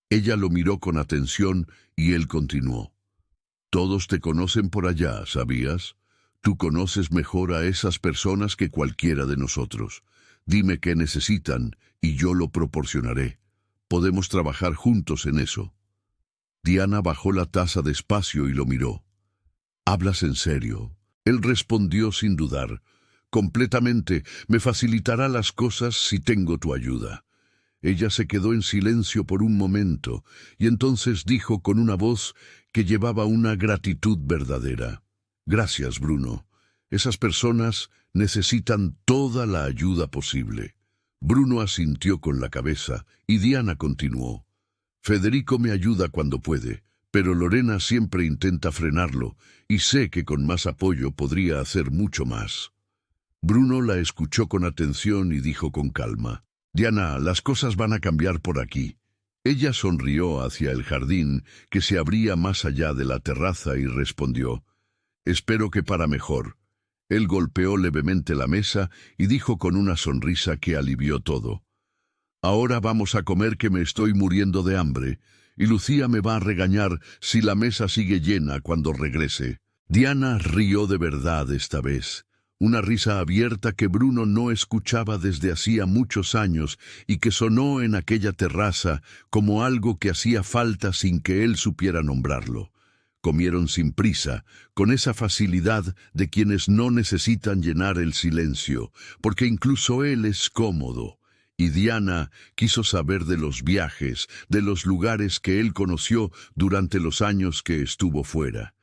Ella lo miró con atención y él continuó: «Todos te conocen por allá, ¿sabías? Tú conoces mejor a esas personas que cualquiera de nosotros. Dime qué necesitan y yo lo proporcionaré. Podemos trabajar juntos en eso». Diana bajó la taza despacio y lo miró. «¿Hablas en serio?». Él respondió sin dudar: «Completamente. Me facilitará las cosas si tengo tu ayuda». Ella se quedó en silencio por un momento y entonces dijo con una voz que llevaba una gratitud verdadera: «Gracias, Bruno. Esas personas necesitan toda la ayuda posible». Bruno asintió con la cabeza y Diana continuó: «Federico me ayuda cuando puede, pero Lorena siempre intenta frenarlo y sé que con más apoyo podría hacer mucho más». Bruno la escuchó con atención y dijo con calma: «Diana, las cosas van a cambiar por aquí». Ella sonrió hacia el jardín que se abría más allá de la terraza y respondió: «Espero que para mejor. Él golpeó levemente la mesa y dijo con una sonrisa que alivió todo: «Ahora vamos a comer, que me estoy muriendo de hambre, y Lucía me va a regañar si la mesa sigue llena cuando regrese». Diana rió de verdad esta vez, una risa abierta que Bruno no escuchaba desde hacía muchos años y que sonó en aquella terraza como algo que hacía falta sin que él supiera nombrarlo. Comieron sin prisa, con esa facilidad de quienes no necesitan llenar el silencio, porque incluso él es cómodo. Y Diana quiso saber de los viajes, de los lugares que él conoció durante los años que estuvo fuera.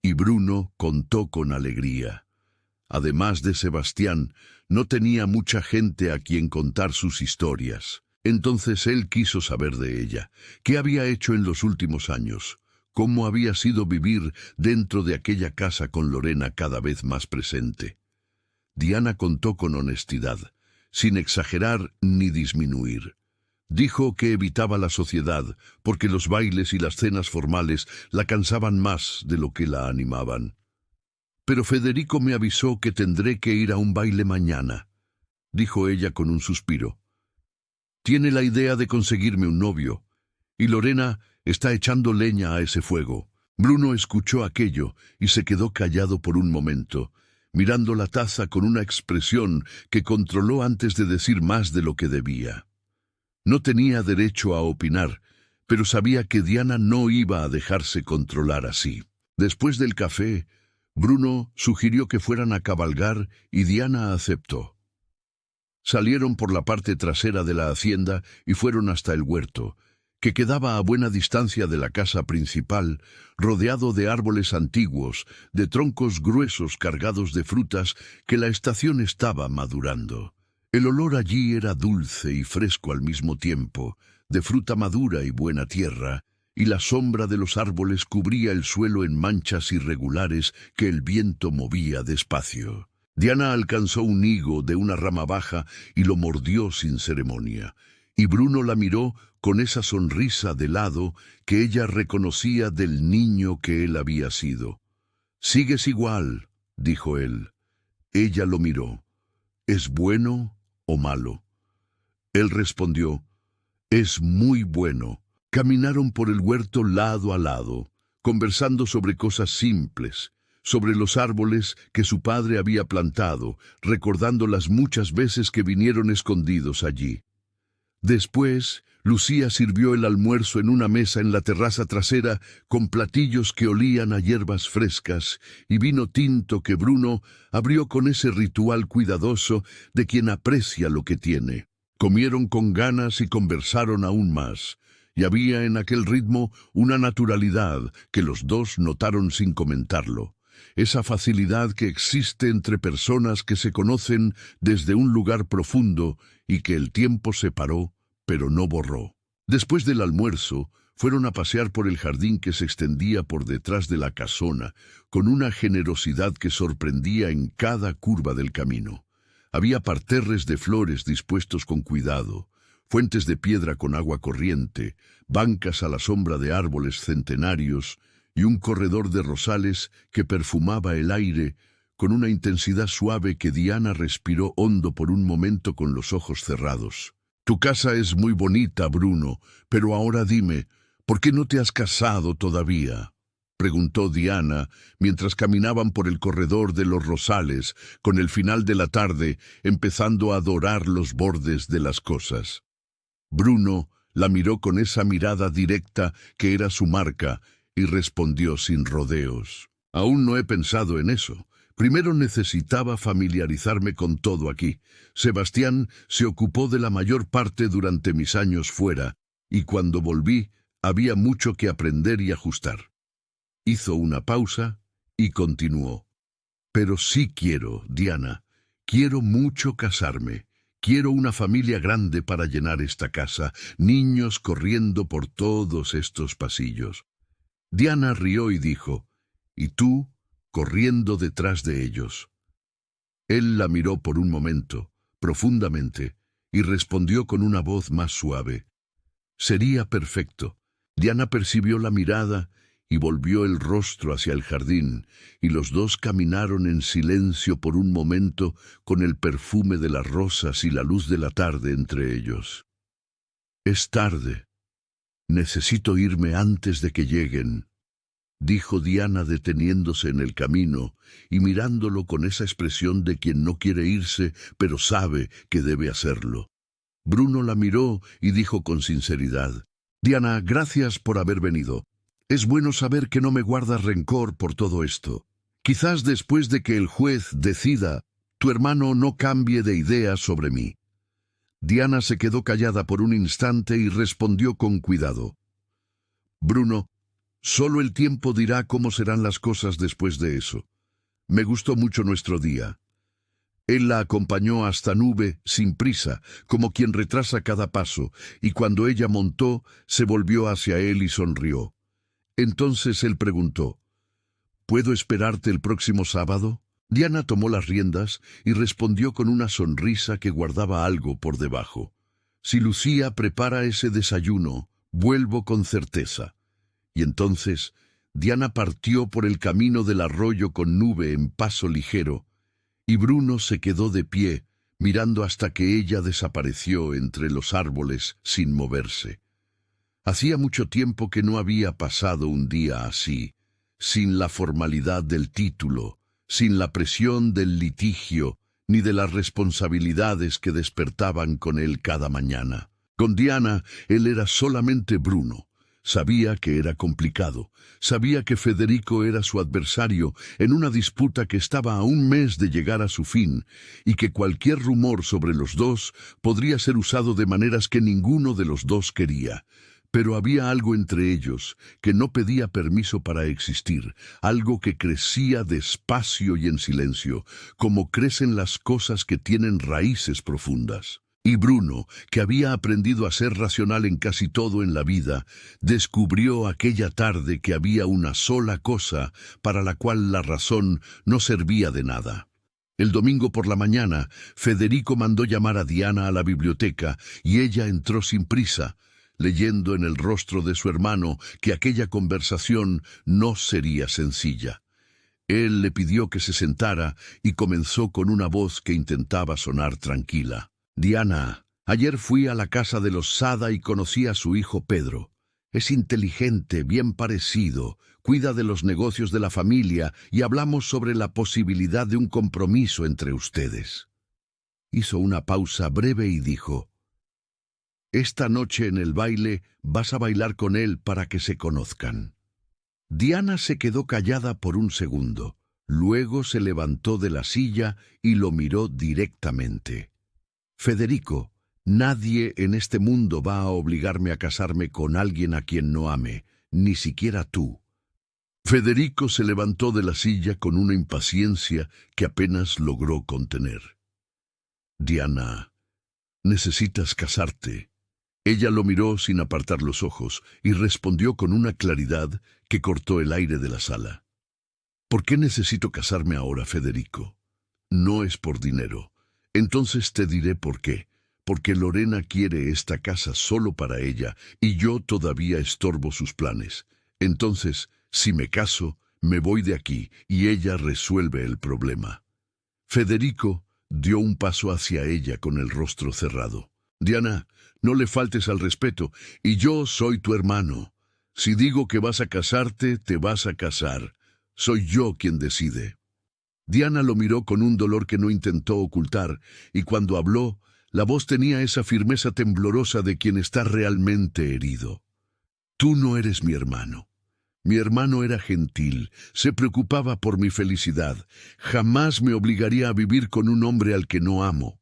Y Bruno contó con alegría. Además de Sebastián, no tenía mucha gente a quien contar sus historias. Entonces él quiso saber de ella, qué había hecho en los últimos años, cómo había sido vivir dentro de aquella casa con Lorena cada vez más presente. Diana contó con honestidad, sin exagerar ni disminuir. Dijo que evitaba la sociedad porque los bailes y las cenas formales la cansaban más de lo que la animaban. «Pero Federico me avisó que tendré que ir a un baile mañana», dijo ella con un suspiro. «Tiene la idea de conseguirme un novio, y Lorena está echando leña a ese fuego». Bruno escuchó aquello y se quedó callado por un momento, mirando la taza con una expresión que controló antes de decir más de lo que debía. No tenía derecho a opinar, pero sabía que Diana no iba a dejarse controlar así. Después del café, Bruno sugirió que fueran a cabalgar y Diana aceptó. Salieron por la parte trasera de la hacienda y fueron hasta el huerto, que quedaba a buena distancia de la casa principal, rodeado de árboles antiguos, de troncos gruesos cargados de frutas que la estación estaba madurando. El olor allí era dulce y fresco al mismo tiempo, de fruta madura y buena tierra, y la sombra de los árboles cubría el suelo en manchas irregulares que el viento movía despacio. Diana alcanzó un higo de una rama baja y lo mordió sin ceremonia, y Bruno la miró con esa sonrisa de lado que ella reconocía del niño que él había sido. «Sigues igual», dijo él. Ella lo miró. «¿Es bueno o malo?». Él respondió: «Es muy bueno». Caminaron por el huerto lado a lado, conversando sobre cosas simples, sobre los árboles que su padre había plantado, recordando las muchas veces que vinieron escondidos allí. Después, Lucía sirvió el almuerzo en una mesa en la terraza trasera con platillos que olían a hierbas frescas y vino tinto que Bruno abrió con ese ritual cuidadoso de quien aprecia lo que tiene. Comieron con ganas y conversaron aún más, y había en aquel ritmo una naturalidad que los dos notaron sin comentarlo. Esa facilidad que existe entre personas que se conocen desde un lugar profundo y que el tiempo separó, pero no borró. Después del almuerzo, fueron a pasear por el jardín que se extendía por detrás de la casona, con una generosidad que sorprendía en cada curva del camino. Había parterres de flores dispuestos con cuidado, fuentes de piedra con agua corriente, bancas a la sombra de árboles centenarios y un corredor de rosales que perfumaba el aire con una intensidad suave que Diana respiró hondo por un momento con los ojos cerrados. «Tu casa es muy bonita, Bruno, pero ahora dime, ¿por qué no te has casado todavía?», preguntó Diana mientras caminaban por el corredor de los rosales, con el final de la tarde empezando a dorar los bordes de las cosas. Bruno la miró con esa mirada directa que era su marca y respondió sin rodeos: «Aún no he pensado en eso. Primero necesitaba familiarizarme con todo aquí. Sebastián se ocupó de la mayor parte durante mis años fuera, y cuando volví había mucho que aprender y ajustar». Hizo una pausa y continuó: «Pero sí quiero, Diana, quiero mucho casarme. Quiero una familia grande para llenar esta casa, niños corriendo por todos estos pasillos». Diana rió y dijo: «¿Y tú?» corriendo detrás de ellos. Él la miró por un momento, profundamente, y respondió con una voz más suave: «Sería perfecto». Diana percibió la mirada y volvió el rostro hacia el jardín, y los dos caminaron en silencio por un momento con el perfume de las rosas y la luz de la tarde entre ellos. «Es tarde. Necesito irme antes de que lleguen», dijo Diana deteniéndose en el camino y mirándolo con esa expresión de quien no quiere irse, pero sabe que debe hacerlo. Bruno la miró y dijo con sinceridad: «Diana, gracias por haber venido. Es bueno saber que no me guardas rencor por todo esto. Quizás después de que el juez decida, tu hermano no cambie de idea sobre mí». Diana se quedó callada por un instante y respondió con cuidado: «Bruno, solo el tiempo dirá cómo serán las cosas después de eso. Me gustó mucho nuestro día». Él la acompañó hasta Nube sin prisa, como quien retrasa cada paso, y cuando ella montó, se volvió hacia él y sonrió. Entonces él preguntó: «¿Puedo esperarte el próximo sábado?». Diana tomó las riendas y respondió con una sonrisa que guardaba algo por debajo: «Si Lucía prepara ese desayuno, vuelvo con certeza». Y entonces Diana partió por el camino del arroyo con Nube en paso ligero, y Bruno se quedó de pie, mirando hasta que ella desapareció entre los árboles sin moverse. Hacía mucho tiempo que no había pasado un día así, sin la formalidad del título, sin la presión del litigio, ni de las responsabilidades que despertaban con él cada mañana. Con Diana, él era solamente Bruno. Sabía que era complicado, sabía que Federico era su adversario en una disputa que estaba a un mes de llegar a su fin, y que cualquier rumor sobre los dos podría ser usado de maneras que ninguno de los dos quería. Pero había algo entre ellos que no pedía permiso para existir, algo que crecía despacio y en silencio, como crecen las cosas que tienen raíces profundas. Y Bruno, que había aprendido a ser racional en casi todo en la vida, descubrió aquella tarde que había una sola cosa para la cual la razón no servía de nada. El domingo por la mañana, Federico mandó llamar a Diana a la biblioteca y ella entró sin prisa, leyendo en el rostro de su hermano que aquella conversación no sería sencilla. Él le pidió que se sentara y comenzó con una voz que intentaba sonar tranquila: «Diana, ayer fui a la casa de los Sada y conocí a su hijo Pedro. Es inteligente, bien parecido, cuida de los negocios de la familia y hablamos sobre la posibilidad de un compromiso entre ustedes». Hizo una pausa breve y dijo: «Esta noche en el baile vas a bailar con él para que se conozcan». Diana se quedó callada por un segundo. Luego se levantó de la silla y lo miró directamente. «Federico, nadie en este mundo va a obligarme a casarme con alguien a quien no ame, ni siquiera tú». Federico se levantó de la silla con una impaciencia que apenas logró contener. «Diana, necesitas casarte». Ella lo miró sin apartar los ojos y respondió con una claridad que cortó el aire de la sala: «¿Por qué necesito casarme ahora, Federico? No es por dinero. Entonces te diré por qué. Porque Lorena quiere esta casa solo para ella y yo todavía estorbo sus planes. Entonces, si me caso, me voy de aquí y ella resuelve el problema». Federico dio un paso hacia ella con el rostro cerrado. «Diana, no le faltes al respeto, y yo soy tu hermano. Si digo que vas a casarte, te vas a casar. Soy yo quien decide». Diana lo miró con un dolor que no intentó ocultar, y cuando habló, la voz tenía esa firmeza temblorosa de quien está realmente herido. «Tú no eres mi hermano. Mi hermano era gentil, se preocupaba por mi felicidad. Jamás me obligaría a vivir con un hombre al que no amo».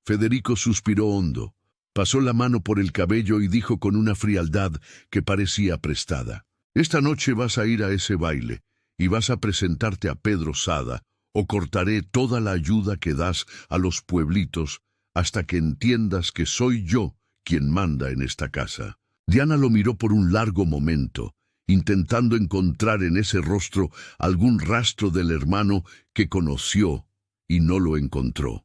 Federico suspiró hondo, pasó la mano por el cabello y dijo con una frialdad que parecía prestada: «Esta noche vas a ir a ese baile y vas a presentarte a Pedro Sada, o cortaré toda la ayuda que das a los pueblitos hasta que entiendas que soy yo quien manda en esta casa». Diana lo miró por un largo momento, intentando encontrar en ese rostro algún rastro del hermano que conoció, y no lo encontró.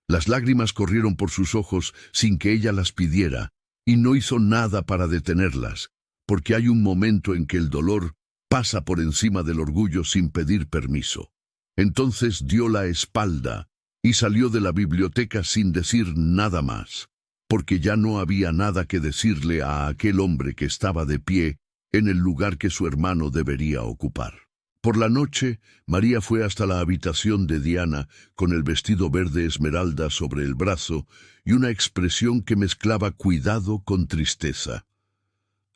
Las lágrimas corrieron por sus ojos sin que ella las pidiera, y no hizo nada para detenerlas, porque hay un momento en que el dolor pasa por encima del orgullo sin pedir permiso. Entonces dio la espalda y salió de la biblioteca sin decir nada más, porque ya no había nada que decirle a aquel hombre que estaba de pie en el lugar que su hermano debería ocupar. Por la noche, María fue hasta la habitación de Diana con el vestido verde esmeralda sobre el brazo y una expresión que mezclaba cuidado con tristeza.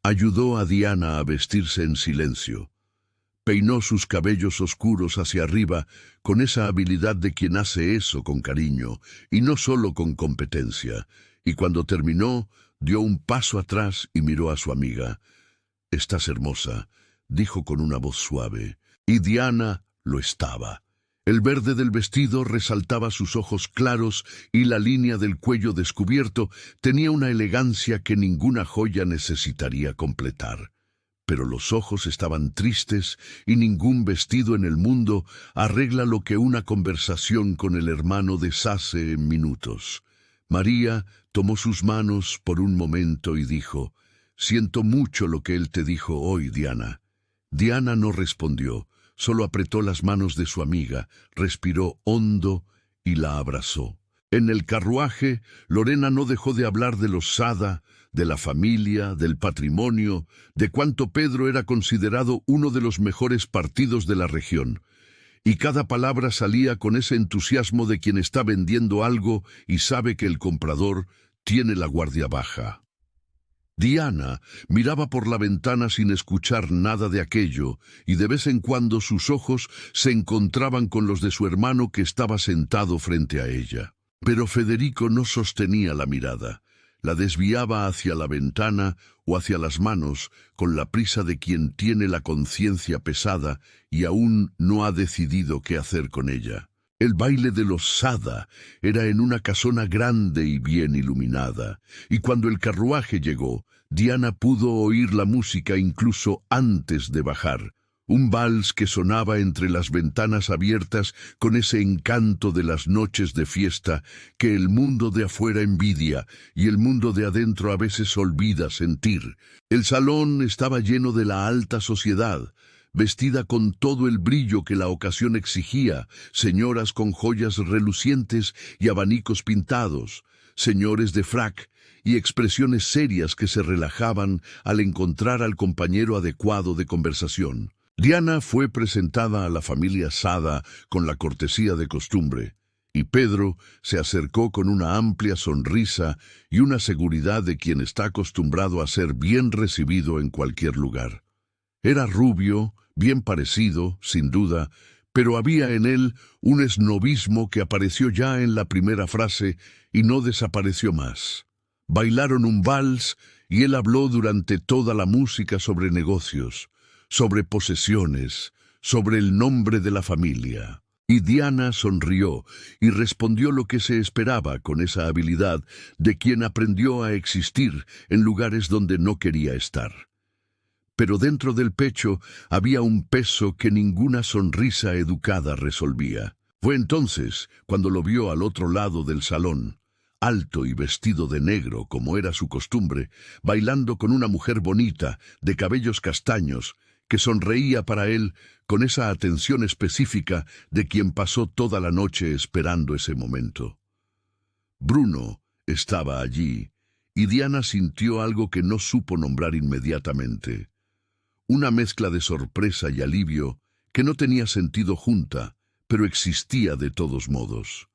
Ayudó a Diana a vestirse en silencio. Peinó sus cabellos oscuros hacia arriba con esa habilidad de quien hace eso con cariño y no solo con competencia, y cuando terminó, dio un paso atrás y miró a su amiga. «Estás hermosa», dijo con una voz suave, y Diana lo estaba. El verde del vestido resaltaba sus ojos claros y la línea del cuello descubierto tenía una elegancia que ninguna joya necesitaría completar. Pero los ojos estaban tristes y ningún vestido en el mundo arregla lo que una conversación con el hermano deshace en minutos. María tomó sus manos por un momento y dijo: «Siento mucho lo que él te dijo hoy, Diana». Diana no respondió, solo apretó las manos de su amiga, respiró hondo y la abrazó. En el carruaje, Lorena no dejó de hablar de los Sada, de la familia, del patrimonio, de cuánto Pedro era considerado uno de los mejores partidos de la región. Y cada palabra salía con ese entusiasmo de quien está vendiendo algo y sabe que el comprador tiene la guardia baja. Diana miraba por la ventana sin escuchar nada de aquello, y de vez en cuando sus ojos se encontraban con los de su hermano que estaba sentado frente a ella. Pero Federico no sostenía la mirada. La desviaba hacia la ventana o hacia las manos con la prisa de quien tiene la conciencia pesada y aún no ha decidido qué hacer con ella. El baile de los Sada era en una casona grande y bien iluminada, y cuando el carruaje llegó, Diana pudo oír la música incluso antes de bajar. Un vals que sonaba entre las ventanas abiertas con ese encanto de las noches de fiesta que el mundo de afuera envidia y el mundo de adentro a veces olvida sentir. El salón estaba lleno de la alta sociedad, vestida con todo el brillo que la ocasión exigía, señoras con joyas relucientes y abanicos pintados, señores de frac y expresiones serias que se relajaban al encontrar al compañero adecuado de conversación. Diana fue presentada a la familia Sada con la cortesía de costumbre, y Pedro se acercó con una amplia sonrisa y una seguridad de quien está acostumbrado a ser bien recibido en cualquier lugar. Era rubio, bien parecido, sin duda, pero había en él un esnobismo que apareció ya en la primera frase y no desapareció más. Bailaron un vals y él habló durante toda la música sobre negocios, sobre posesiones, sobre el nombre de la familia. Y Diana sonrió y respondió lo que se esperaba con esa habilidad de quien aprendió a existir en lugares donde no quería estar. Pero dentro del pecho había un peso que ninguna sonrisa educada resolvía. Fue entonces cuando lo vio al otro lado del salón, alto y vestido de negro como era su costumbre, bailando con una mujer bonita, de cabellos castaños, que sonreía para él con esa atención específica de quien pasó toda la noche esperando ese momento. Bruno estaba allí, y Diana sintió algo que no supo nombrar inmediatamente. Una mezcla de sorpresa y alivio que no tenía sentido junta, pero existía de todos modos.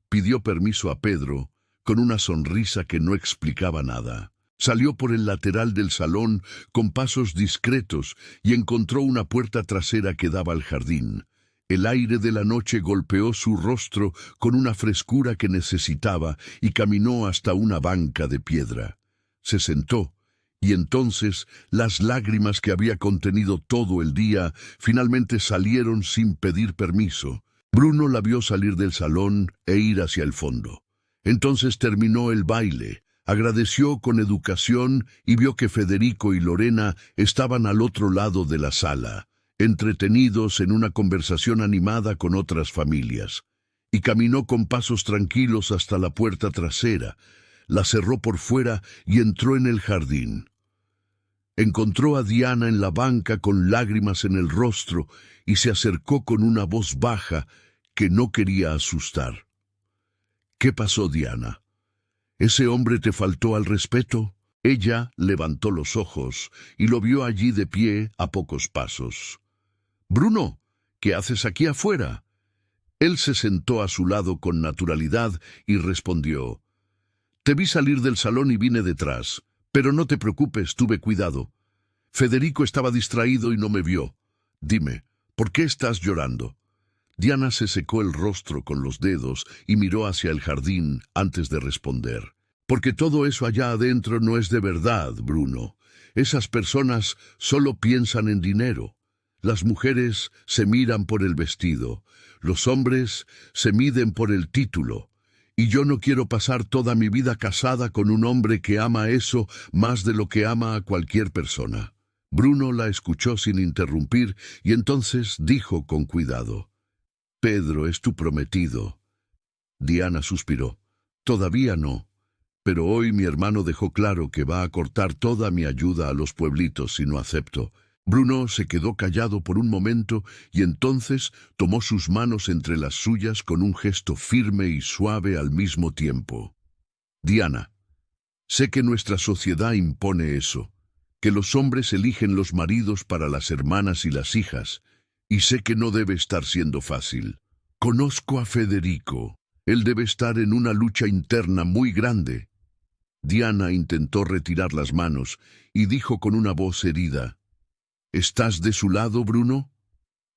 Pidió permiso a Pedro con una sonrisa que no explicaba nada. Salió por el lateral del salón con pasos discretos y encontró una puerta trasera que daba al jardín. El aire de la noche golpeó su rostro con una frescura que necesitaba y caminó hasta una banca de piedra. Se sentó, y entonces las lágrimas que había contenido todo el día finalmente salieron sin pedir permiso. Bruno la vio salir del salón e ir hacia el fondo. Entonces terminó el baile. Agradeció con educación y vio que Federico y Lorena estaban al otro lado de la sala, entretenidos en una conversación animada con otras familias, y caminó con pasos tranquilos hasta la puerta trasera, la cerró por fuera y entró en el jardín. Encontró a Diana en la banca con lágrimas en el rostro y se acercó con una voz baja que no quería asustar. «¿Qué pasó, Diana? ¿Ese hombre te faltó al respeto?» Ella levantó los ojos y lo vio allí de pie a pocos pasos. «Bruno, ¿qué haces aquí afuera?» Él se sentó a su lado con naturalidad y respondió: «Te vi salir del salón y vine detrás, pero no te preocupes, tuve cuidado. Federico estaba distraído y no me vio. Dime, ¿por qué estás llorando?» Diana se secó el rostro con los dedos y miró hacia el jardín antes de responder. «Porque todo eso allá adentro no es de verdad, Bruno. Esas personas solo piensan en dinero. Las mujeres se miran por el vestido, los hombres se miden por el título. Y yo no quiero pasar toda mi vida casada con un hombre que ama eso más de lo que ama a cualquier persona». Bruno la escuchó sin interrumpir y entonces dijo con cuidado: «Pedro es tu prometido». Diana suspiró. «Todavía no. Pero hoy mi hermano dejó claro que va a cortar toda mi ayuda a los pueblitos si no acepto». Bruno se quedó callado por un momento y entonces tomó sus manos entre las suyas con un gesto firme y suave al mismo tiempo. «Diana, sé que nuestra sociedad impone eso, que los hombres eligen los maridos para las hermanas y las hijas, y sé que no debe estar siendo fácil. Conozco a Federico. Él debe estar en una lucha interna muy grande». Diana intentó retirar las manos y dijo con una voz herida: «¿Estás de su lado, Bruno?»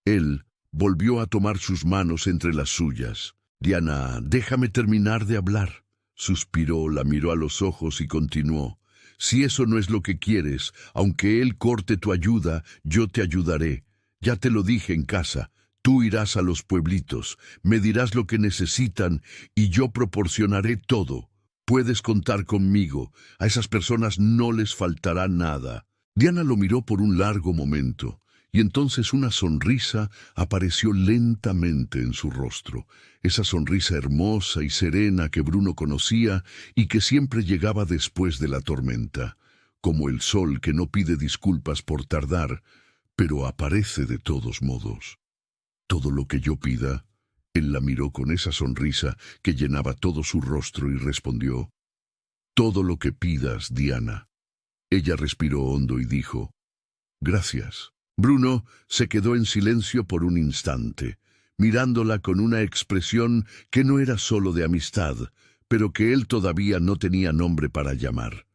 Él volvió a tomar sus manos entre las suyas. «Diana, déjame terminar de hablar». Suspiró, la miró a los ojos y continuó: «Si eso no es lo que quieres, aunque él corte tu ayuda, yo te ayudaré. Ya te lo dije en casa. Tú irás a los pueblitos, me dirás lo que necesitan y yo proporcionaré todo. Puedes contar conmigo. A esas personas no les faltará nada». Diana lo miró por un largo momento, y entonces una sonrisa apareció lentamente en su rostro, esa sonrisa hermosa y serena que Bruno conocía y que siempre llegaba después de la tormenta, como el sol que no pide disculpas por tardar, pero aparece de todos modos. «Todo lo que yo pida». Él la miró con esa sonrisa que llenaba todo su rostro y respondió: «Todo lo que pidas, Diana». Ella respiró hondo y dijo: «Gracias». Bruno se quedó en silencio por un instante, mirándola con una expresión que no era solo de amistad, pero que él todavía no tenía nombre para llamar.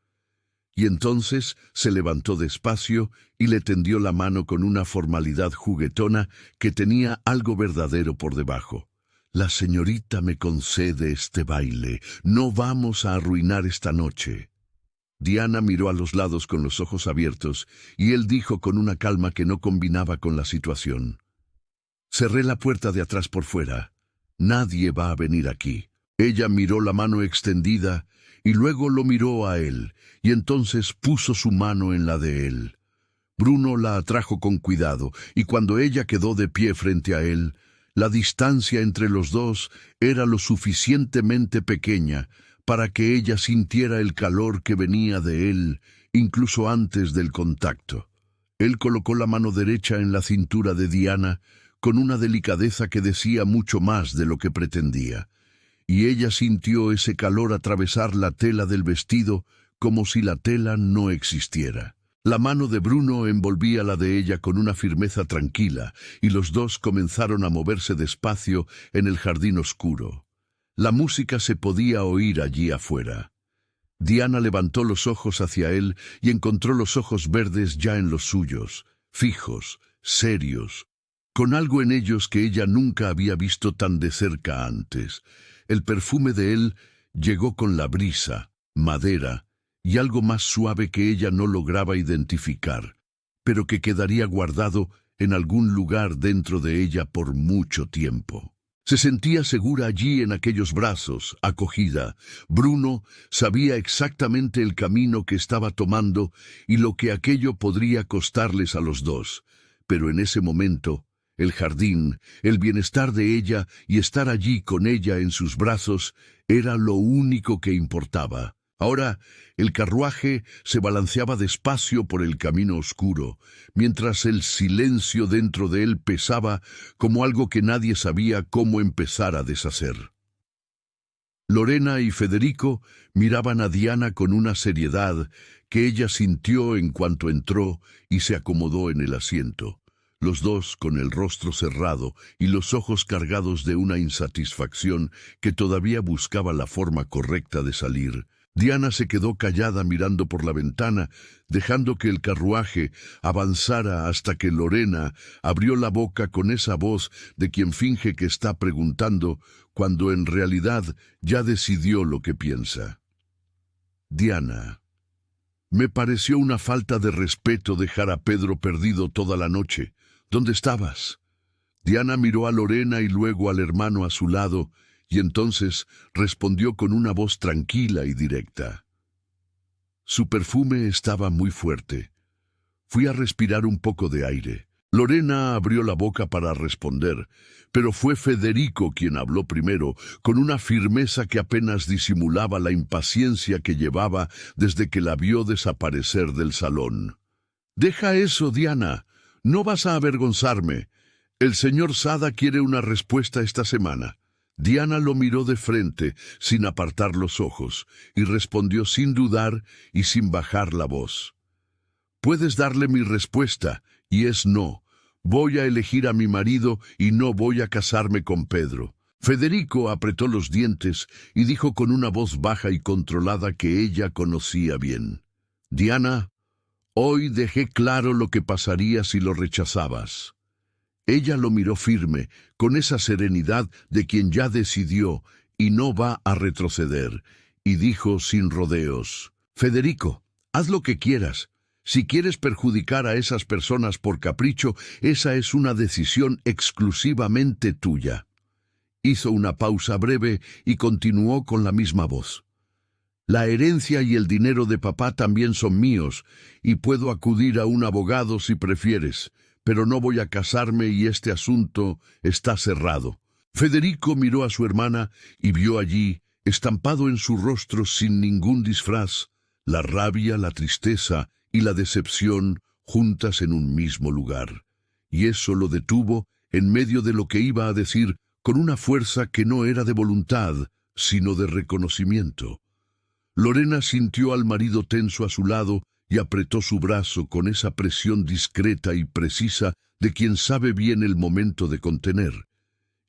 Y entonces se levantó despacio y le tendió la mano con una formalidad juguetona que tenía algo verdadero por debajo. «La señorita me concede este baile. No vamos a arruinar esta noche». Diana miró a los lados con los ojos abiertos, y él dijo con una calma que no combinaba con la situación: «Cerré la puerta de atrás por fuera. Nadie va a venir aquí». Ella miró la mano extendida, y luego lo miró a él, y entonces puso su mano en la de él. Bruno la atrajo con cuidado, y cuando ella quedó de pie frente a él, la distancia entre los dos era lo suficientemente pequeña para que ella sintiera el calor que venía de él, incluso antes del contacto. Él colocó la mano derecha en la cintura de Diana con una delicadeza que decía mucho más de lo que pretendía, y ella sintió ese calor atravesar la tela del vestido como si la tela no existiera. La mano de Bruno envolvía la de ella con una firmeza tranquila, y los dos comenzaron a moverse despacio en el jardín oscuro. La música se podía oír allí afuera. Diana levantó los ojos hacia él y encontró los ojos verdes ya en los suyos, fijos, serios, con algo en ellos que ella nunca había visto tan de cerca antes. El perfume de él llegó con la brisa, madera y algo más suave que ella no lograba identificar, pero que quedaría guardado en algún lugar dentro de ella por mucho tiempo. Se sentía segura allí en aquellos brazos, acogida. Bruno sabía exactamente el camino que estaba tomando y lo que aquello podría costarles a los dos. Pero en ese momento, el jardín, el bienestar de ella y estar allí con ella en sus brazos era lo único que importaba. Ahora el carruaje se balanceaba despacio por el camino oscuro, mientras el silencio dentro de él pesaba como algo que nadie sabía cómo empezar a deshacer. Lorena y Federico miraban a Diana con una seriedad que ella sintió en cuanto entró y se acomodó en el asiento, los dos con el rostro cerrado y los ojos cargados de una insatisfacción que todavía buscaba la forma correcta de salir. Diana se quedó callada mirando por la ventana, dejando que el carruaje avanzara hasta que Lorena abrió la boca con esa voz de quien finge que está preguntando cuando en realidad ya decidió lo que piensa. Diana, me pareció una falta de respeto dejar a Pedro perdido toda la noche. ¿Dónde estabas? Diana miró a Lorena y luego al hermano a su lado, y entonces respondió con una voz tranquila y directa. Su perfume estaba muy fuerte. Fui a respirar un poco de aire. Lorena abrió la boca para responder, pero fue Federico quien habló primero, con una firmeza que apenas disimulaba la impaciencia que llevaba desde que la vio desaparecer del salón. «Deja eso, Diana. No vas a avergonzarme. El señor Sada quiere una respuesta esta semana». Diana lo miró de frente, sin apartar los ojos, y respondió sin dudar y sin bajar la voz. «Puedes darle mi respuesta, y es no. Voy a elegir a mi marido y no voy a casarme con Pedro». Federico apretó los dientes y dijo con una voz baja y controlada que ella conocía bien. «Diana, hoy dejé claro lo que pasaría si lo rechazabas». Ella lo miró firme, con esa serenidad de quien ya decidió y no va a retroceder, y dijo sin rodeos, «Federico, haz lo que quieras. Si quieres perjudicar a esas personas por capricho, esa es una decisión exclusivamente tuya». Hizo una pausa breve y continuó con la misma voz. «La herencia y el dinero de papá también son míos, y puedo acudir a un abogado si prefieres, pero no voy a casarme y este asunto está cerrado». Federico miró a su hermana y vio allí, estampado en su rostro sin ningún disfraz, la rabia, la tristeza y la decepción juntas en un mismo lugar. Y eso lo detuvo en medio de lo que iba a decir con una fuerza que no era de voluntad, sino de reconocimiento. Lorena sintió al marido tenso a su lado y apretó su brazo con esa presión discreta y precisa de quien sabe bien el momento de contener.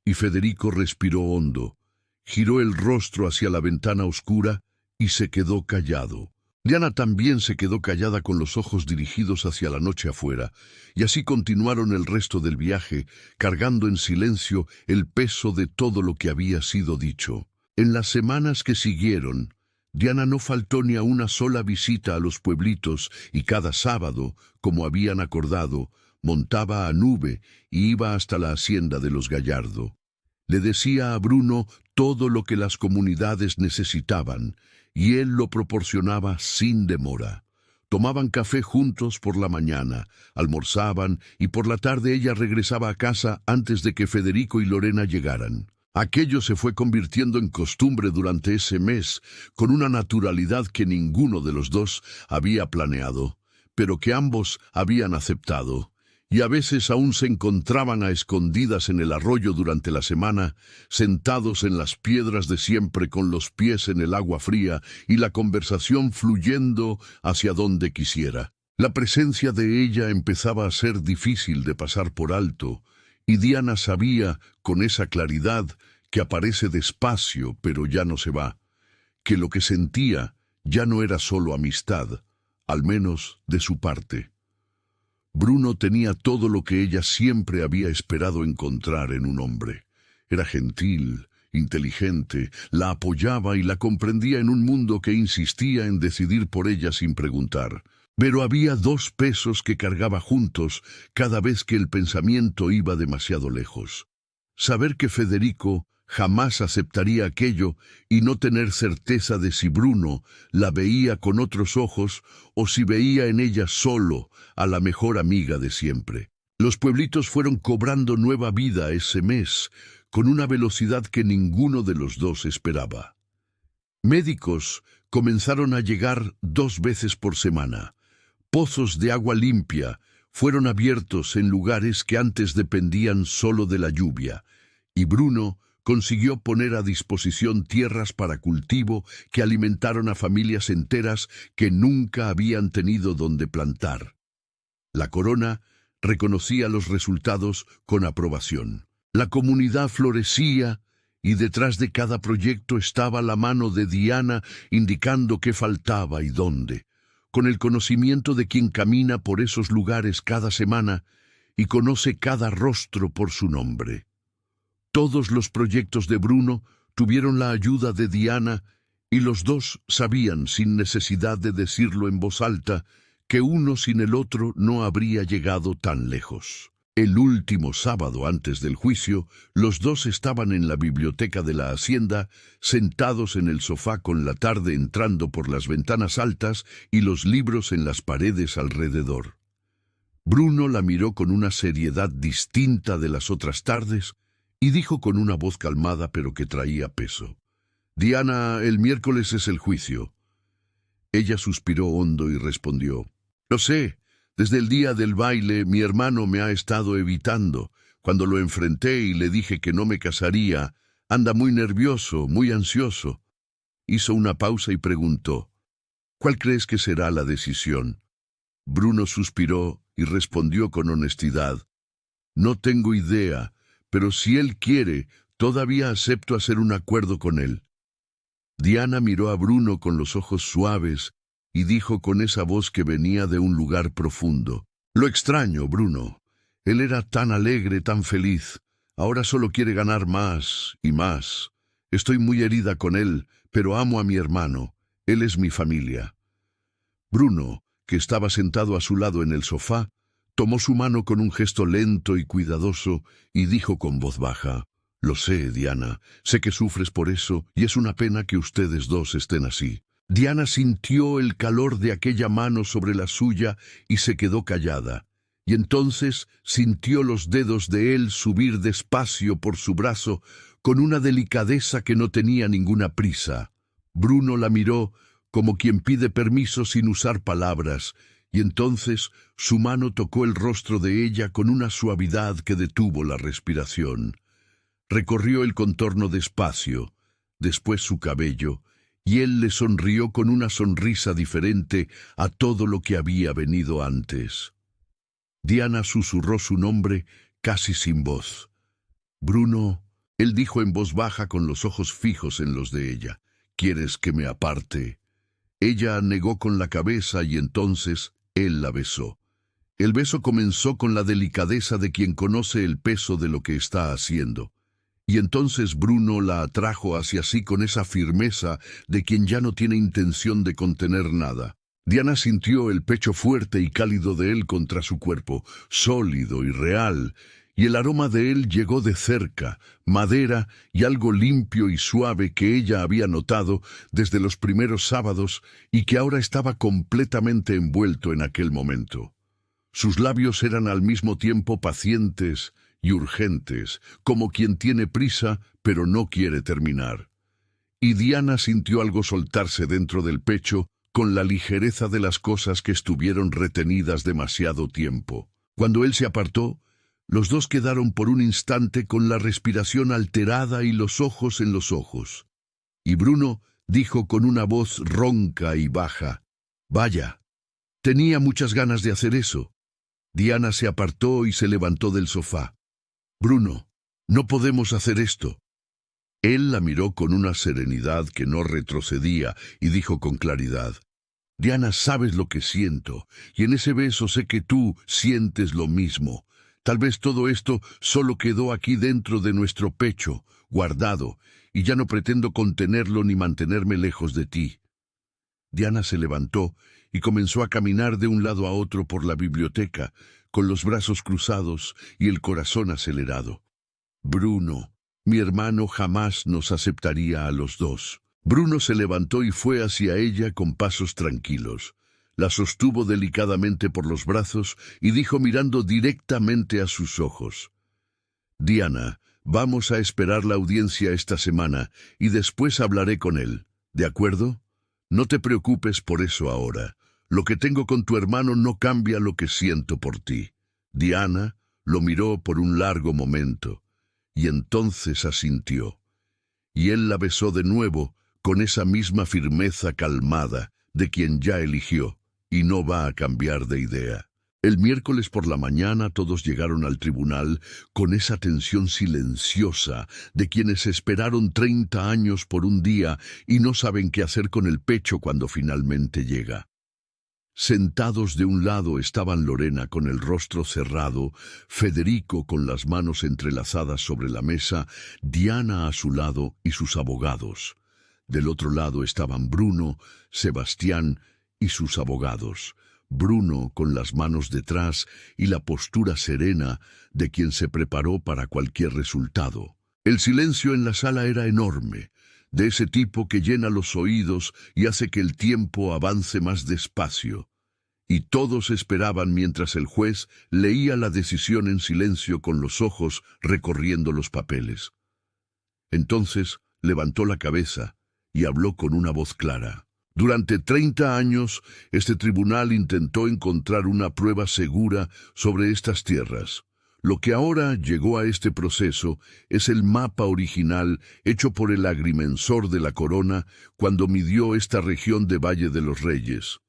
Y Federico respiró hondo, giró el rostro hacia la ventana oscura y se quedó callado. Diana también se quedó callada con los ojos dirigidos hacia la noche afuera, y así continuaron el resto del viaje, cargando en silencio el peso de todo lo que había sido dicho. En las semanas que siguieron, Diana no faltó ni a una sola visita a los pueblitos y cada sábado, como habían acordado, montaba a nube y iba hasta la hacienda de los Gallardo. Le decía a Bruno todo lo que las comunidades necesitaban, y él lo proporcionaba sin demora. Tomaban café juntos por la mañana, almorzaban y por la tarde ella regresaba a casa antes de que Federico y Lorena llegaran. Aquello se fue convirtiendo en costumbre durante ese mes, con una naturalidad que ninguno de los dos había planeado, pero que ambos habían aceptado, y a veces aún se encontraban a escondidas en el arroyo durante la semana, sentados en las piedras de siempre con los pies en el agua fría y la conversación fluyendo hacia donde quisiera. La presencia de ella empezaba a ser difícil de pasar por alto, y Diana sabía, con esa claridad, que aparece despacio pero ya no se va, que lo que sentía ya no era solo amistad, al menos de su parte. Bruno tenía todo lo que ella siempre había esperado encontrar en un hombre. Era gentil, inteligente, la apoyaba y la comprendía en un mundo que insistía en decidir por ella sin preguntar. Pero había dos pesos que cargaba juntos cada vez que el pensamiento iba demasiado lejos. Saber que Federico jamás aceptaría aquello y no tener certeza de si Bruno la veía con otros ojos o si veía en ella solo a la mejor amiga de siempre. Los pueblitos fueron cobrando nueva vida ese mes, con una velocidad que ninguno de los dos esperaba. Médicos comenzaron a llegar 2 veces por semana. Pozos de agua limpia fueron abiertos en lugares que antes dependían solo de la lluvia, y Bruno consiguió poner a disposición tierras para cultivo que alimentaron a familias enteras que nunca habían tenido donde plantar. La corona reconocía los resultados con aprobación. La comunidad florecía y detrás de cada proyecto estaba la mano de Diana indicando qué faltaba y dónde, con el conocimiento de quien camina por esos lugares cada semana y conoce cada rostro por su nombre. Todos los proyectos de Bruno tuvieron la ayuda de Diana y los dos sabían, sin necesidad de decirlo en voz alta, que uno sin el otro no habría llegado tan lejos. El último sábado antes del juicio, los dos estaban en la biblioteca de la hacienda, sentados en el sofá con la tarde entrando por las ventanas altas y los libros en las paredes alrededor. Bruno la miró con una seriedad distinta de las otras tardes y dijo con una voz calmada pero que traía peso: «Diana, el miércoles es el juicio». Ella suspiró hondo y respondió: «Lo sé. Desde el día del baile mi hermano me ha estado evitando. Cuando lo enfrenté y le dije que no me casaría, anda muy nervioso, muy ansioso». Hizo una pausa y preguntó: «¿Cuál crees que será la decisión?». Bruno suspiró y respondió con honestidad: «No tengo idea, pero si él quiere, todavía acepto hacer un acuerdo con él». Diana miró a Bruno con los ojos suaves y dijo con esa voz que venía de un lugar profundo: «Lo extraño, Bruno. Él era tan alegre, tan feliz. Ahora solo quiere ganar más y más. Estoy muy herida con él, pero amo a mi hermano. Él es mi familia». Bruno, que estaba sentado a su lado en el sofá, tomó su mano con un gesto lento y cuidadoso y dijo con voz baja: «Lo sé, Diana, sé que sufres por eso y es una pena que ustedes dos estén así». Diana sintió el calor de aquella mano sobre la suya y se quedó callada, y entonces sintió los dedos de él subir despacio por su brazo con una delicadeza que no tenía ninguna prisa. Bruno la miró como quien pide permiso sin usar palabras, y entonces su mano tocó el rostro de ella con una suavidad que detuvo la respiración. Recorrió el contorno despacio, después su cabello, y él le sonrió con una sonrisa diferente a todo lo que había venido antes. Diana susurró su nombre casi sin voz. «Bruno», él dijo en voz baja con los ojos fijos en los de ella, «¿quieres que me aparte?». Ella negó con la cabeza y entonces él la besó. El beso comenzó con la delicadeza de quien conoce el peso de lo que está haciendo. Y entonces Bruno la atrajo hacia sí con esa firmeza de quien ya no tiene intención de contener nada. Diana sintió el pecho fuerte y cálido de él contra su cuerpo, sólido y real, y el aroma de él llegó de cerca, madera y algo limpio y suave que ella había notado desde los primeros sábados y que ahora estaba completamente envuelto en aquel momento. Sus labios eran al mismo tiempo pacientes y urgentes, como quien tiene prisa pero no quiere terminar. Y Diana sintió algo soltarse dentro del pecho con la ligereza de las cosas que estuvieron retenidas demasiado tiempo. Cuando él se apartó, los dos quedaron por un instante con la respiración alterada y los ojos en los ojos. Y Bruno dijo con una voz ronca y baja: «Vaya, tenía muchas ganas de hacer eso». Diana se apartó y se levantó del sofá. «Bruno, no podemos hacer esto». Él la miró con una serenidad que no retrocedía y dijo con claridad: «Diana, sabes lo que siento, y en ese beso sé que tú sientes lo mismo. Tal vez todo esto solo quedó aquí dentro de nuestro pecho, guardado, y ya no pretendo contenerlo ni mantenerme lejos de ti». Diana se levantó y comenzó a caminar de un lado a otro por la biblioteca, con los brazos cruzados y el corazón acelerado. «Bruno, mi hermano jamás nos aceptaría a los dos». Bruno se levantó y fue hacia ella con pasos tranquilos. La sostuvo delicadamente por los brazos y dijo mirando directamente a sus ojos: «Diana, vamos a esperar la audiencia esta semana y después hablaré con él. ¿De acuerdo? No te preocupes por eso ahora. Lo que tengo con tu hermano no cambia lo que siento por ti. Diana lo miró por un largo momento, y entonces asintió. Y él la besó de nuevo con esa misma firmeza calmada de quien ya eligió, y no va a cambiar de idea. El miércoles por la mañana todos llegaron al tribunal con esa tensión silenciosa de quienes esperaron 30 años por un día y no saben qué hacer con el pecho cuando finalmente llega. Sentados de un lado estaban Lorena con el rostro cerrado, Federico con las manos entrelazadas sobre la mesa, Diana a su lado y sus abogados. Del otro lado estaban Bruno, Sebastián y sus abogados. Bruno con las manos detrás y la postura serena de quien se preparó para cualquier resultado. El silencio en la sala era enorme, de ese tipo que llena los oídos y hace que el tiempo avance más despacio. Y todos esperaban mientras el juez leía la decisión en silencio con los ojos recorriendo los papeles. Entonces levantó la cabeza y habló con una voz clara. Durante 30 años, este tribunal intentó encontrar una prueba segura sobre estas tierras. Lo que ahora llegó a este proceso es el mapa original hecho por el agrimensor de la corona cuando midió esta región de Valle de los Reyes.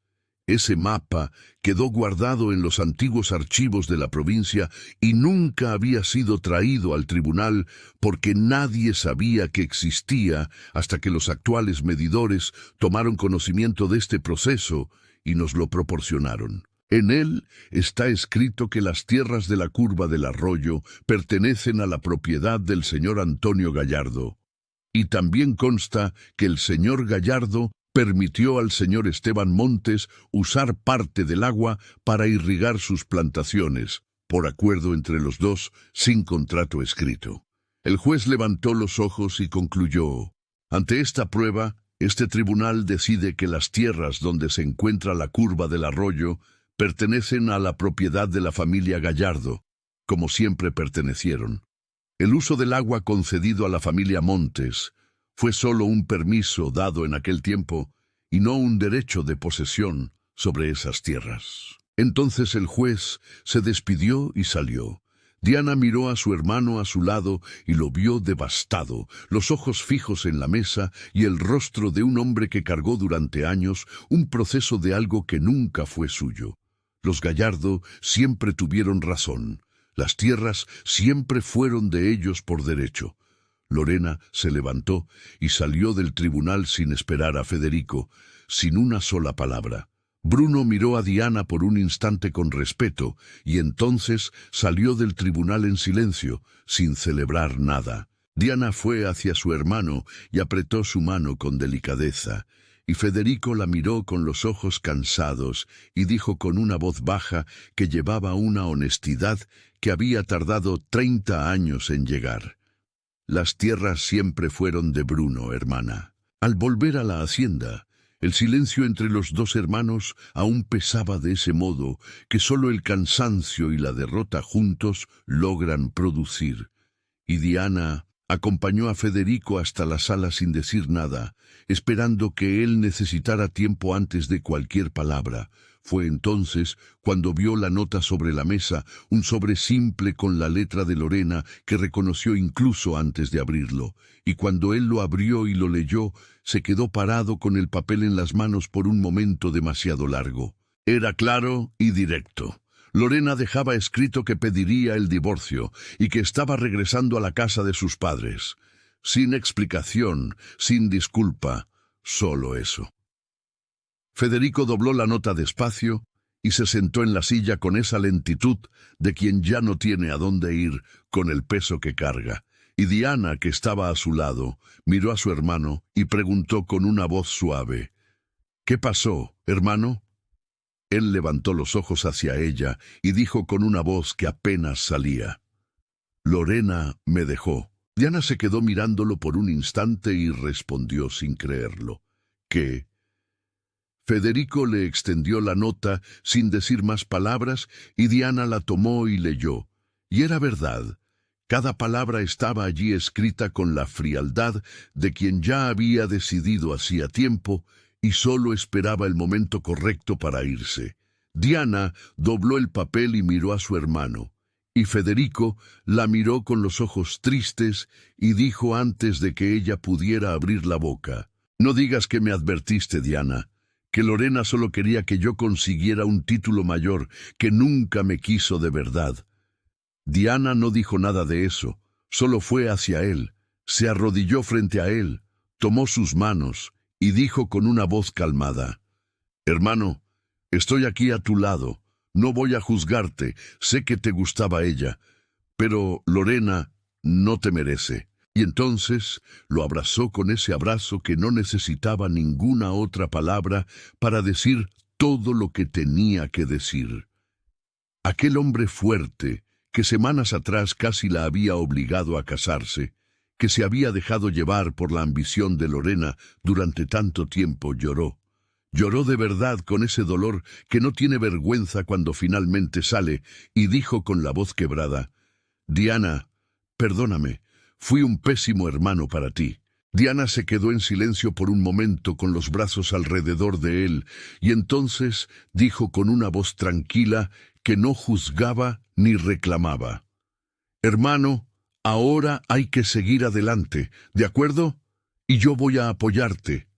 Ese mapa quedó guardado en los antiguos archivos de la provincia y nunca había sido traído al tribunal porque nadie sabía que existía hasta que los actuales medidores tomaron conocimiento de este proceso y nos lo proporcionaron. En él está escrito que las tierras de la curva del arroyo pertenecen a la propiedad del señor Antonio Gallardo. Y también consta que el señor Gallardo permitió al señor Esteban Montes usar parte del agua para irrigar sus plantaciones, por acuerdo entre los dos, sin contrato escrito. El juez levantó los ojos y concluyó: ante esta prueba, este tribunal decide que las tierras donde se encuentra la curva del arroyo pertenecen a la propiedad de la familia Gallardo, como siempre pertenecieron. El uso del agua concedido a la familia Montes fue solo un permiso dado en aquel tiempo y no un derecho de posesión sobre esas tierras. Entonces el juez se despidió y salió. Diana miró a su hermano a su lado y lo vio devastado, los ojos fijos en la mesa y el rostro de un hombre que cargó durante años un proceso de algo que nunca fue suyo. Los Gallardo siempre tuvieron razón. Las tierras siempre fueron de ellos por derecho. Lorena se levantó y salió del tribunal sin esperar a Federico, sin una sola palabra. Bruno miró a Diana por un instante con respeto y entonces salió del tribunal en silencio, sin celebrar nada. Diana fue hacia su hermano y apretó su mano con delicadeza, y Federico la miró con los ojos cansados y dijo con una voz baja que llevaba una honestidad que había tardado 30 años en llegar. Las tierras siempre fueron de Bruno, hermana. Al volver a la hacienda, el silencio entre los dos hermanos aún pesaba de ese modo que solo el cansancio y la derrota juntos logran producir. Y Diana acompañó a Federico hasta la sala sin decir nada, esperando que él necesitara tiempo antes de cualquier palabra. Fue entonces cuando vio la nota sobre la mesa, un sobre simple con la letra de Lorena que reconoció incluso antes de abrirlo, y cuando él lo abrió y lo leyó, se quedó parado con el papel en las manos por un momento demasiado largo. Era claro y directo. Lorena dejaba escrito que pediría el divorcio y que estaba regresando a la casa de sus padres. Sin explicación, sin disculpa, solo eso. Federico dobló la nota despacio y se sentó en la silla con esa lentitud de quien ya no tiene a dónde ir con el peso que carga. Y Diana, que estaba a su lado, miró a su hermano y preguntó con una voz suave: ¿qué pasó, hermano? Él levantó los ojos hacia ella y dijo con una voz que apenas salía: Lorena me dejó. Diana se quedó mirándolo por un instante y respondió sin creerlo: ¿qué? Federico le extendió la nota sin decir más palabras y Diana la tomó y leyó. Y era verdad. Cada palabra estaba allí escrita con la frialdad de quien ya había decidido hacía tiempo y solo esperaba el momento correcto para irse. Diana dobló el papel y miró a su hermano, y Federico la miró con los ojos tristes y dijo antes de que ella pudiera abrir la boca: «No digas que me advertiste, Diana, que Lorena solo quería que yo consiguiera un título mayor, que nunca me quiso de verdad». Diana no dijo nada de eso, solo fue hacia él, se arrodilló frente a él, tomó sus manos y dijo con una voz calmada: «Hermano, estoy aquí a tu lado, no voy a juzgarte, sé que te gustaba ella, pero Lorena no te merece». Y entonces lo abrazó con ese abrazo que no necesitaba ninguna otra palabra para decir todo lo que tenía que decir. Aquel hombre fuerte, que semanas atrás casi la había obligado a casarse, que se había dejado llevar por la ambición de Lorena durante tanto tiempo, lloró. Lloró de verdad, con ese dolor que no tiene vergüenza cuando finalmente sale, y dijo con la voz quebrada: «Diana, perdóname, fui un pésimo hermano para ti». Diana se quedó en silencio por un momento con los brazos alrededor de él, y entonces dijo con una voz tranquila que no juzgaba ni reclamaba: «Hermano, ahora hay que seguir adelante, ¿de acuerdo? Y yo voy a apoyarte».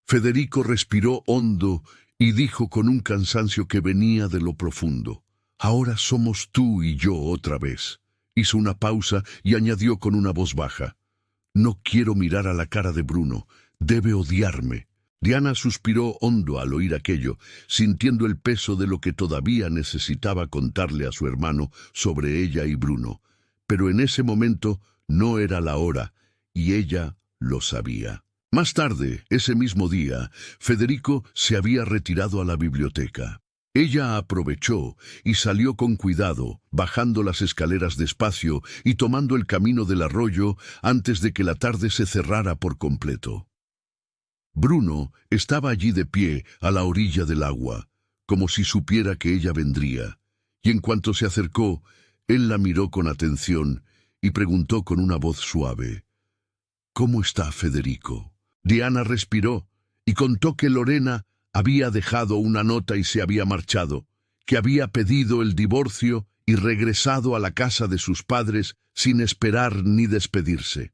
Federico respiró hondo y dijo con un cansancio que venía de lo profundo: «Ahora somos tú y yo otra vez». Hizo una pausa y añadió con una voz baja: «No quiero mirar a la cara de Bruno, debe odiarme». Diana suspiró hondo al oír aquello, sintiendo el peso de lo que todavía necesitaba contarle a su hermano sobre ella y Bruno. Pero en ese momento no era la hora, y ella lo sabía. Más tarde, ese mismo día, Federico se había retirado a la biblioteca. Ella aprovechó y salió con cuidado, bajando las escaleras despacio y tomando el camino del arroyo antes de que la tarde se cerrara por completo. Bruno estaba allí de pie a la orilla del agua, como si supiera que ella vendría, y en cuanto se acercó, él la miró con atención y preguntó con una voz suave: «¿Cómo está Federico?». Diana respiró y contó que Lorena había dejado una nota y se había marchado, que había pedido el divorcio y regresado a la casa de sus padres sin esperar ni despedirse.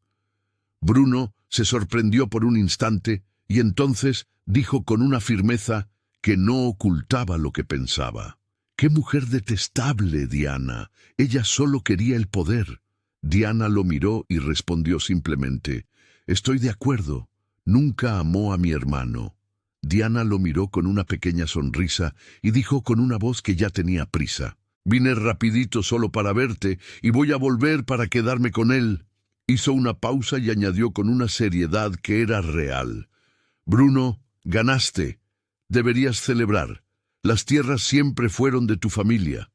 Bruno se sorprendió por un instante y entonces dijo con una firmeza que no ocultaba lo que pensaba: «¡Qué mujer detestable, Diana! Ella solo quería el poder». Diana lo miró y respondió simplemente: «Estoy de acuerdo. Nunca amó a mi hermano». Diana lo miró con una pequeña sonrisa y dijo con una voz que ya tenía prisa: «Vine rapidito solo para verte y voy a volver para quedarme con él». Hizo una pausa y añadió con una seriedad que era real: «Bruno, ganaste. Deberías celebrar. Las tierras siempre fueron de tu familia».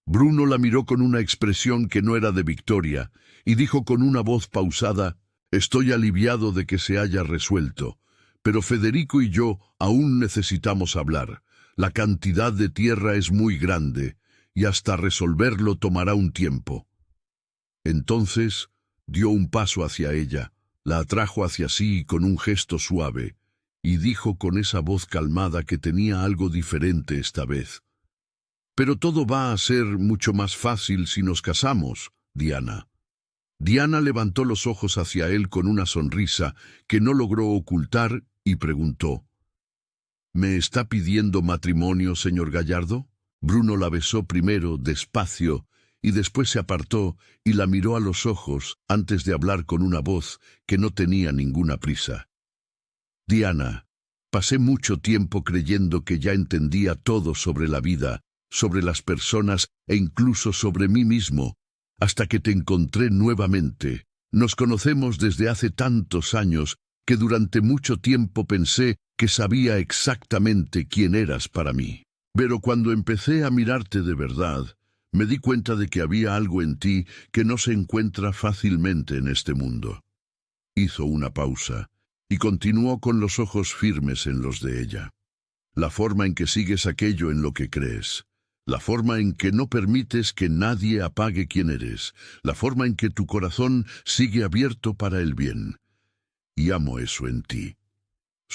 Bruno la miró con una expresión que no era de victoria y dijo con una voz pausada: «Estoy aliviado de que se haya resuelto, pero Federico y yo aún necesitamos hablar. La cantidad de tierra es muy grande y hasta resolverlo tomará un tiempo». Entonces dio un paso hacia ella, la atrajo hacia sí con un gesto suave, y dijo con esa voz calmada que tenía algo diferente esta vez: «Pero todo va a ser mucho más fácil si nos casamos, Diana». Diana levantó los ojos hacia él con una sonrisa que no logró ocultar y preguntó: «¿Me está pidiendo matrimonio, señor Gallardo?». Bruno la besó primero, despacio, y después se apartó y la miró a los ojos antes de hablar con una voz que no tenía ninguna prisa: «Diana, pasé mucho tiempo creyendo que ya entendía todo sobre la vida, sobre las personas e incluso sobre mí mismo, hasta que te encontré nuevamente. Nos conocemos desde hace tantos años que durante mucho tiempo pensé que sabía exactamente quién eras para mí. Pero cuando empecé a mirarte de verdad, me di cuenta de que había algo en ti que no se encuentra fácilmente en este mundo». Hizo una pausa y continuó con los ojos firmes en los de ella: «La forma en que sigues aquello en lo que crees, la forma en que no permites que nadie apague quién eres, la forma en que tu corazón sigue abierto para el bien. Y amo eso en ti.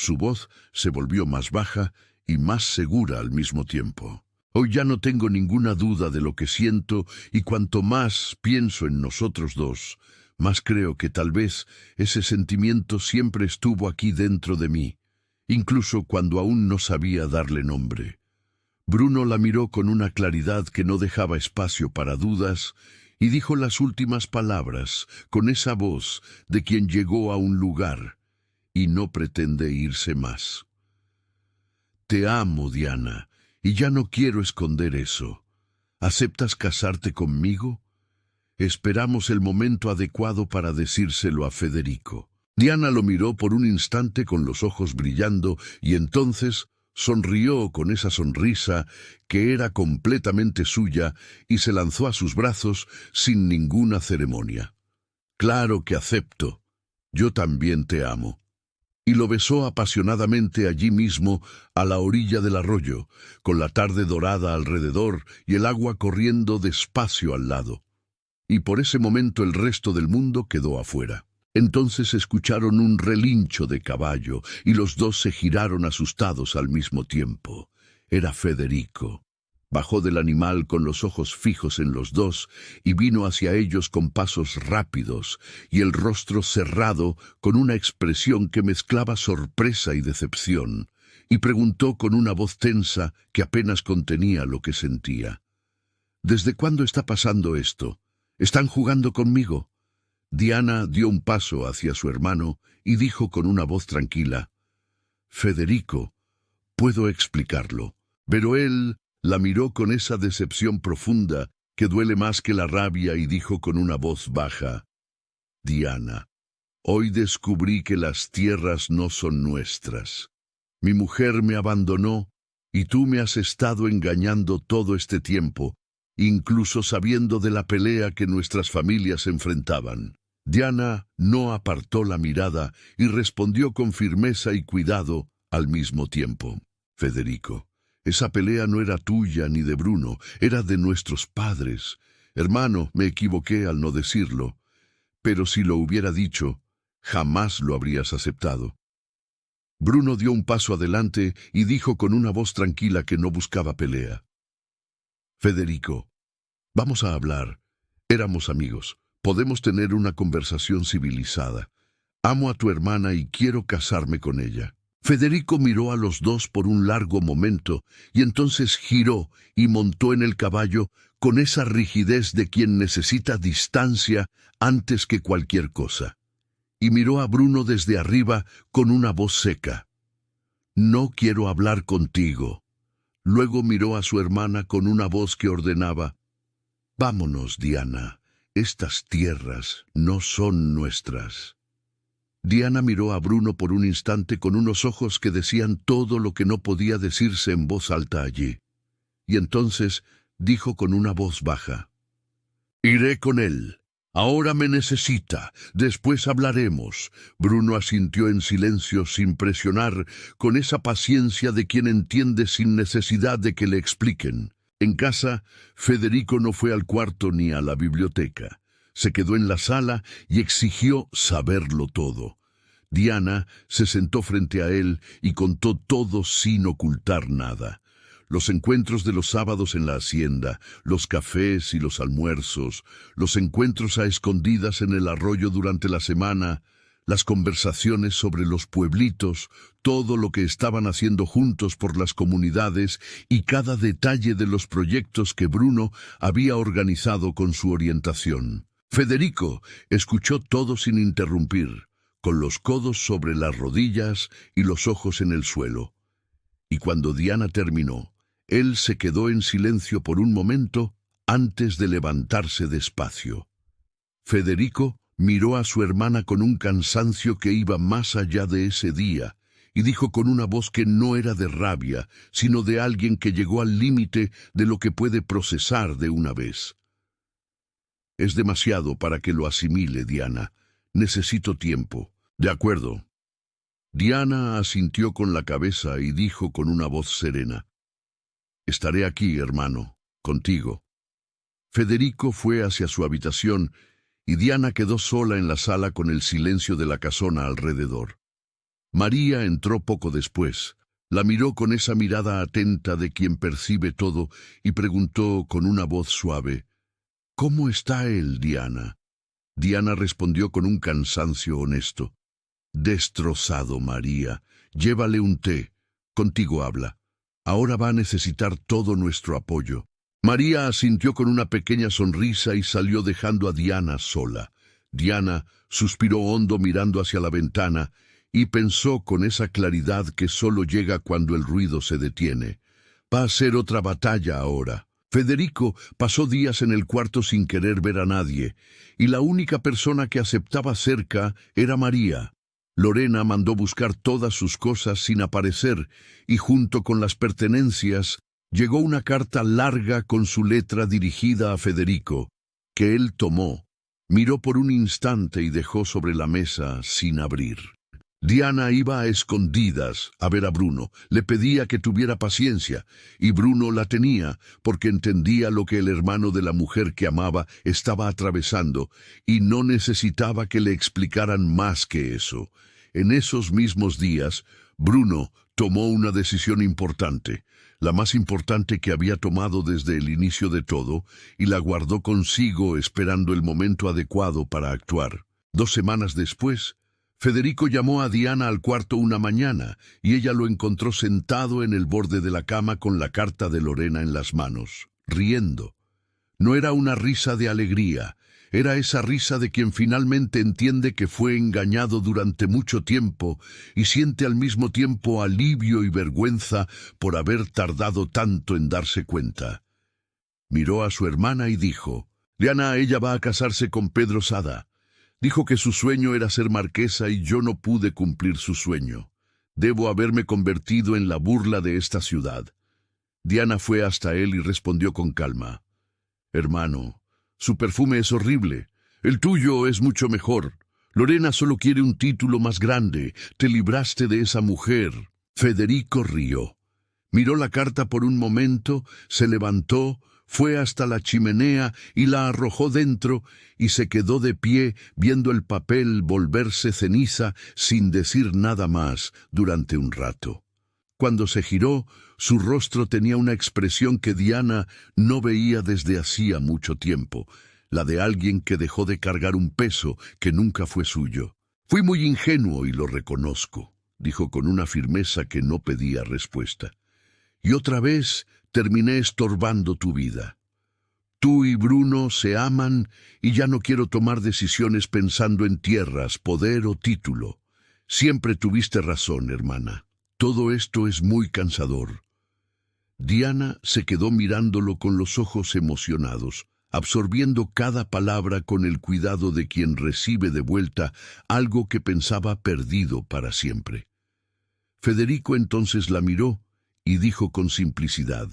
Su voz se volvió más baja y más segura al mismo tiempo. Hoy ya no tengo ninguna duda de lo que siento, y cuanto más pienso en nosotros dos, más creo que tal vez ese sentimiento siempre estuvo aquí dentro de mí, incluso cuando aún no sabía darle nombre. Bruno la miró con una claridad que no dejaba espacio para dudas, y dijo las últimas palabras con esa voz de quien llegó a un lugar y no pretende irse más. Te amo, Diana, y ya no quiero esconder eso. ¿Aceptas casarte conmigo? Esperamos el momento adecuado para decírselo a Federico. Diana lo miró por un instante con los ojos brillando y entonces sonrió con esa sonrisa que era completamente suya y se lanzó a sus brazos sin ninguna ceremonia. Claro que acepto. Yo también te amo. Y lo besó apasionadamente allí mismo, a la orilla del arroyo, con la tarde dorada alrededor y el agua corriendo despacio al lado. Y por ese momento el resto del mundo quedó afuera. Entonces escucharon un relincho de caballo y los dos se giraron asustados al mismo tiempo. Era Federico. Bajó del animal con los ojos fijos en los dos y vino hacia ellos con pasos rápidos y el rostro cerrado con una expresión que mezclaba sorpresa y decepción, y preguntó con una voz tensa que apenas contenía lo que sentía. ¿Desde cuándo está pasando esto? ¿Están jugando conmigo? Diana dio un paso hacia su hermano y dijo con una voz tranquila: Federico, puedo explicarlo. Pero él la miró con esa decepción profunda que duele más que la rabia y dijo con una voz baja: Diana, hoy descubrí que las tierras no son nuestras. Mi mujer me abandonó y tú me has estado engañando todo este tiempo, incluso sabiendo de la pelea que nuestras familias enfrentaban. Diana no apartó la mirada y respondió con firmeza y cuidado al mismo tiempo: Federico, esa pelea no era tuya ni de Bruno, era de nuestros padres. Hermano, me equivoqué al no decirlo, pero si lo hubiera dicho, jamás lo habrías aceptado. Bruno dio un paso adelante y dijo con una voz tranquila que no buscaba pelea: Federico, vamos a hablar. Éramos amigos. Podemos tener una conversación civilizada. Amo a tu hermana y quiero casarme con ella. Federico miró a los dos por un largo momento y entonces giró y montó en el caballo con esa rigidez de quien necesita distancia antes que cualquier cosa. Y miró a Bruno desde arriba con una voz seca: No quiero hablar contigo. Luego miró a su hermana con una voz que ordenaba: Vámonos, Diana. Estas tierras no son nuestras. Diana miró a Bruno por un instante con unos ojos que decían todo lo que no podía decirse en voz alta allí. Y entonces dijo con una voz baja: Iré con él. Ahora me necesita. Después hablaremos. Bruno asintió en silencio sin presionar, con esa paciencia de quien entiende sin necesidad de que le expliquen. En casa, Federico no fue al cuarto ni a la biblioteca. Se quedó en la sala y exigió saberlo todo. Diana se sentó frente a él y contó todo sin ocultar nada. Los encuentros de los sábados en la hacienda, los cafés y los almuerzos, los encuentros a escondidas en el arroyo durante la semana, las conversaciones sobre los pueblitos, todo lo que estaban haciendo juntos por las comunidades y cada detalle de los proyectos que Bruno había organizado con su orientación. Federico escuchó todo sin interrumpir, con los codos sobre las rodillas y los ojos en el suelo. Y cuando Diana terminó, él se quedó en silencio por un momento antes de levantarse despacio. Federico miró a su hermana con un cansancio que iba más allá de ese día, y dijo con una voz que no era de rabia, sino de alguien que llegó al límite de lo que puede procesar de una vez. Es demasiado para que lo asimile, Diana. Necesito tiempo. De acuerdo. Diana asintió con la cabeza y dijo con una voz serena: Estaré aquí, hermano, contigo. Federico fue hacia su habitación y Diana quedó sola en la sala con el silencio de la casona alrededor. María entró poco después. La miró con esa mirada atenta de quien percibe todo y preguntó con una voz suave, «¿Cómo está él, Diana?» Diana respondió con un cansancio honesto. «Destrozado, María. Llévale un té. Contigo habla. Ahora va a necesitar todo nuestro apoyo». María asintió con una pequeña sonrisa y salió dejando a Diana sola. Diana suspiró hondo mirando hacia la ventana y pensó con esa claridad que solo llega cuando el ruido se detiene. Va a ser otra batalla ahora. Federico pasó días en el cuarto sin querer ver a nadie, y la única persona que aceptaba cerca era María. Lorena mandó buscar todas sus cosas sin aparecer, y junto con las pertenencias llegó una carta larga con su letra dirigida a Federico, que él tomó, miró por un instante y dejó sobre la mesa sin abrir. Diana iba a escondidas a ver a Bruno, le pedía que tuviera paciencia, y Bruno la tenía, porque entendía lo que el hermano de la mujer que amaba estaba atravesando, y no necesitaba que le explicaran más que eso. En esos mismos días, Bruno tomó una decisión importante, la más importante que había tomado desde el inicio de todo, y la guardó consigo esperando el momento adecuado para actuar. 2 semanas después, Federico llamó a Diana al cuarto una mañana, y ella lo encontró sentado en el borde de la cama con la carta de Lorena en las manos, riendo. No era una risa de alegría, era esa risa de quien finalmente entiende que fue engañado durante mucho tiempo y siente al mismo tiempo alivio y vergüenza por haber tardado tanto en darse cuenta. Miró a su hermana y dijo, «Diana, ella va a casarse con Pedro Sada. Dijo que su sueño era ser marquesa y yo no pude cumplir su sueño. Debo haberme convertido en la burla de esta ciudad». Diana fue hasta él y respondió con calma, «Hermano, su perfume es horrible. El tuyo es mucho mejor. Lorena solo quiere un título más grande. Te libraste de esa mujer». Federico rió. Miró la carta por un momento, se levantó, fue hasta la chimenea y la arrojó dentro, y se quedó de pie viendo el papel volverse ceniza sin decir nada más durante un rato. Cuando se giró, su rostro tenía una expresión que Diana no veía desde hacía mucho tiempo, la de alguien que dejó de cargar un peso que nunca fue suyo. «Fui muy ingenuo y lo reconozco», dijo con una firmeza que no pedía respuesta. «Y otra vez terminé estorbando tu vida. Tú y Bruno se aman y ya no quiero tomar decisiones pensando en tierras, poder o título. Siempre tuviste razón, hermana. Todo esto es muy cansador». Diana se quedó mirándolo con los ojos emocionados, absorbiendo cada palabra con el cuidado de quien recibe de vuelta algo que pensaba perdido para siempre. Federico entonces la miró y dijo con simplicidad,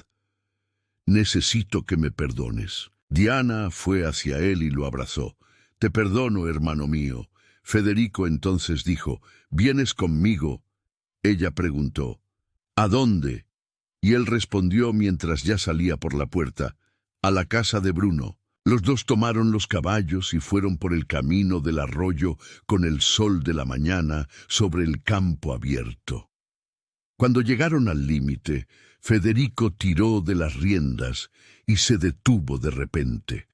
«Necesito que me perdones». Diana fue hacia él y lo abrazó. «Te perdono, hermano mío». Federico entonces dijo, «¿Vienes conmigo?». Ella preguntó, «¿A dónde?». Y él respondió mientras ya salía por la puerta, «A la casa de Bruno». Los dos tomaron los caballos y fueron por el camino del arroyo con el sol de la mañana sobre el campo abierto. Cuando llegaron al límite, Federico tiró de las riendas y se detuvo de repente.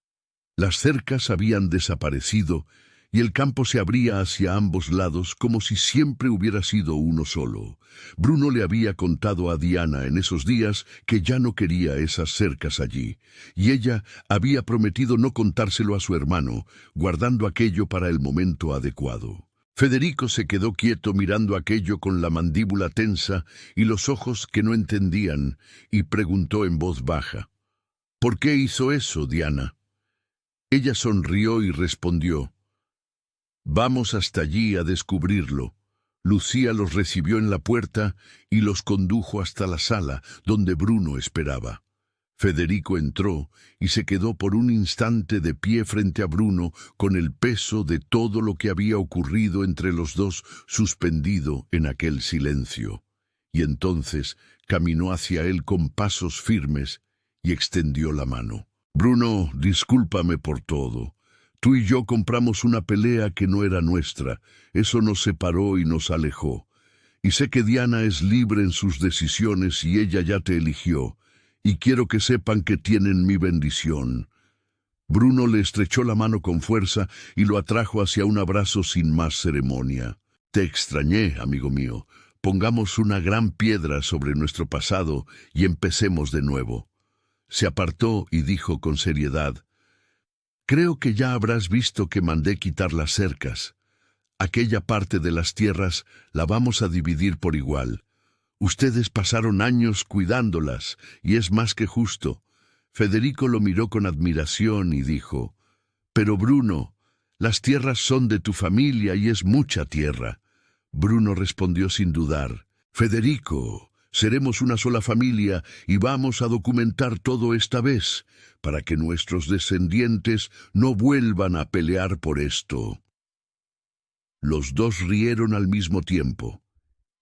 Las cercas habían desaparecido y el campo se abría hacia ambos lados como si siempre hubiera sido uno solo. Bruno le había contado a Diana en esos días que ya no quería esas cercas allí, y ella había prometido no contárselo a su hermano, guardando aquello para el momento adecuado. Federico se quedó quieto mirando aquello con la mandíbula tensa y los ojos que no entendían, y preguntó en voz baja, «¿Por qué hizo eso, Diana?». Ella sonrió y respondió, «Vamos hasta allí a descubrirlo». Lucía los recibió en la puerta y los condujo hasta la sala, donde Bruno esperaba. Federico entró y se quedó por un instante de pie frente a Bruno, con el peso de todo lo que había ocurrido entre los dos suspendido en aquel silencio. Y entonces caminó hacia él con pasos firmes y extendió la mano. «Bruno, discúlpame por todo. Tú y yo compramos una pelea que no era nuestra. Eso nos separó y nos alejó. Y sé que Diana es libre en sus decisiones y ella ya te eligió, y quiero que sepan que tienen mi bendición. Bruno le estrechó la mano con fuerza y lo atrajo hacia un abrazo sin más ceremonia. Te extrañé, amigo mío. Pongamos una gran piedra sobre nuestro pasado y empecemos de nuevo. Se apartó y dijo con seriedad: Creo que ya habrás visto que mandé quitar las cercas. Aquella parte de las tierras la vamos a dividir por igual. Ustedes pasaron años cuidándolas, y es más que justo. Federico lo miró con admiración y dijo: Pero Bruno, las tierras son de tu familia y es mucha tierra. Bruno respondió sin dudar: Federico, seremos una sola familia y vamos a documentar todo esta vez, para que nuestros descendientes no vuelvan a pelear por esto. Los dos rieron al mismo tiempo.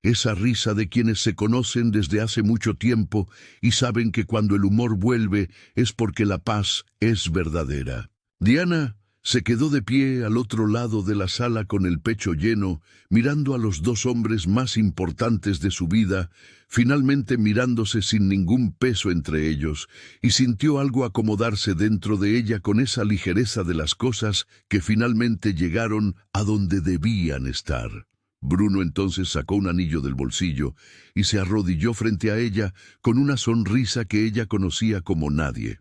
Esa risa de quienes se conocen desde hace mucho tiempo y saben que cuando el humor vuelve es porque la paz es verdadera. Diana se quedó de pie al otro lado de la sala con el pecho lleno, mirando a los dos hombres más importantes de su vida, finalmente mirándose sin ningún peso entre ellos, y sintió algo acomodarse dentro de ella con esa ligereza de las cosas que finalmente llegaron a donde debían estar. Bruno entonces sacó un anillo del bolsillo y se arrodilló frente a ella con una sonrisa que ella conocía como nadie.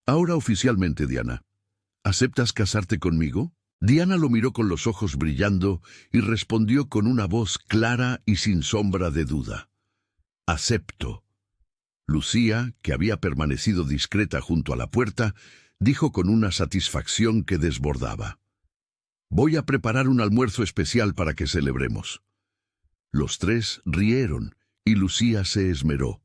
Ahora oficialmente, Diana, ¿aceptas casarte conmigo? Diana lo miró con los ojos brillando y respondió con una voz clara y sin sombra de duda: Acepto. Lucía, que había permanecido discreta junto a la puerta, dijo con una satisfacción que desbordaba: Voy a preparar un almuerzo especial para que celebremos. Los tres rieron y Lucía se esmeró.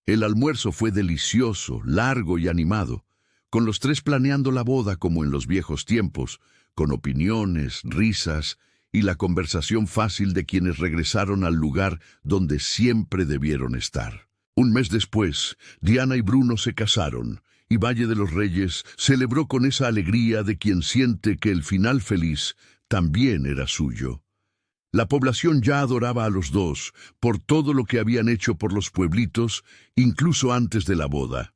El almuerzo fue delicioso, largo y animado, con los tres planeando la boda como en los viejos tiempos, con opiniones, risas y la conversación fácil de quienes regresaron al lugar donde siempre debieron estar. Un mes después, Diana y Bruno se casaron, y Valle de los Reyes celebró con esa alegría de quien siente que el final feliz también era suyo. La población ya adoraba a los dos por todo lo que habían hecho por los pueblitos, incluso antes de la boda.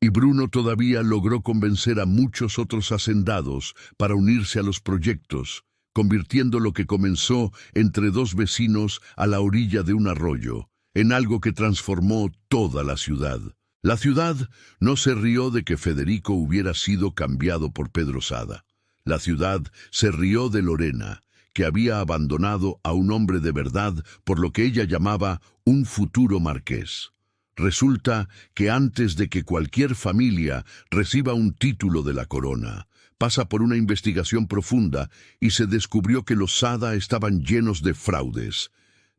Y Bruno todavía logró convencer a muchos otros hacendados para unirse a los proyectos, convirtiendo lo que comenzó entre dos vecinos a la orilla de un arroyo, en algo que transformó toda la ciudad. La ciudad no se rió de que Federico hubiera sido cambiado por Pedro Sada. La ciudad se rió de Lorena, que había abandonado a un hombre de verdad por lo que ella llamaba un futuro marqués. Resulta que antes de que cualquier familia reciba un título de la corona, pasa por una investigación profunda y se descubrió que los Sada estaban llenos de fraudes.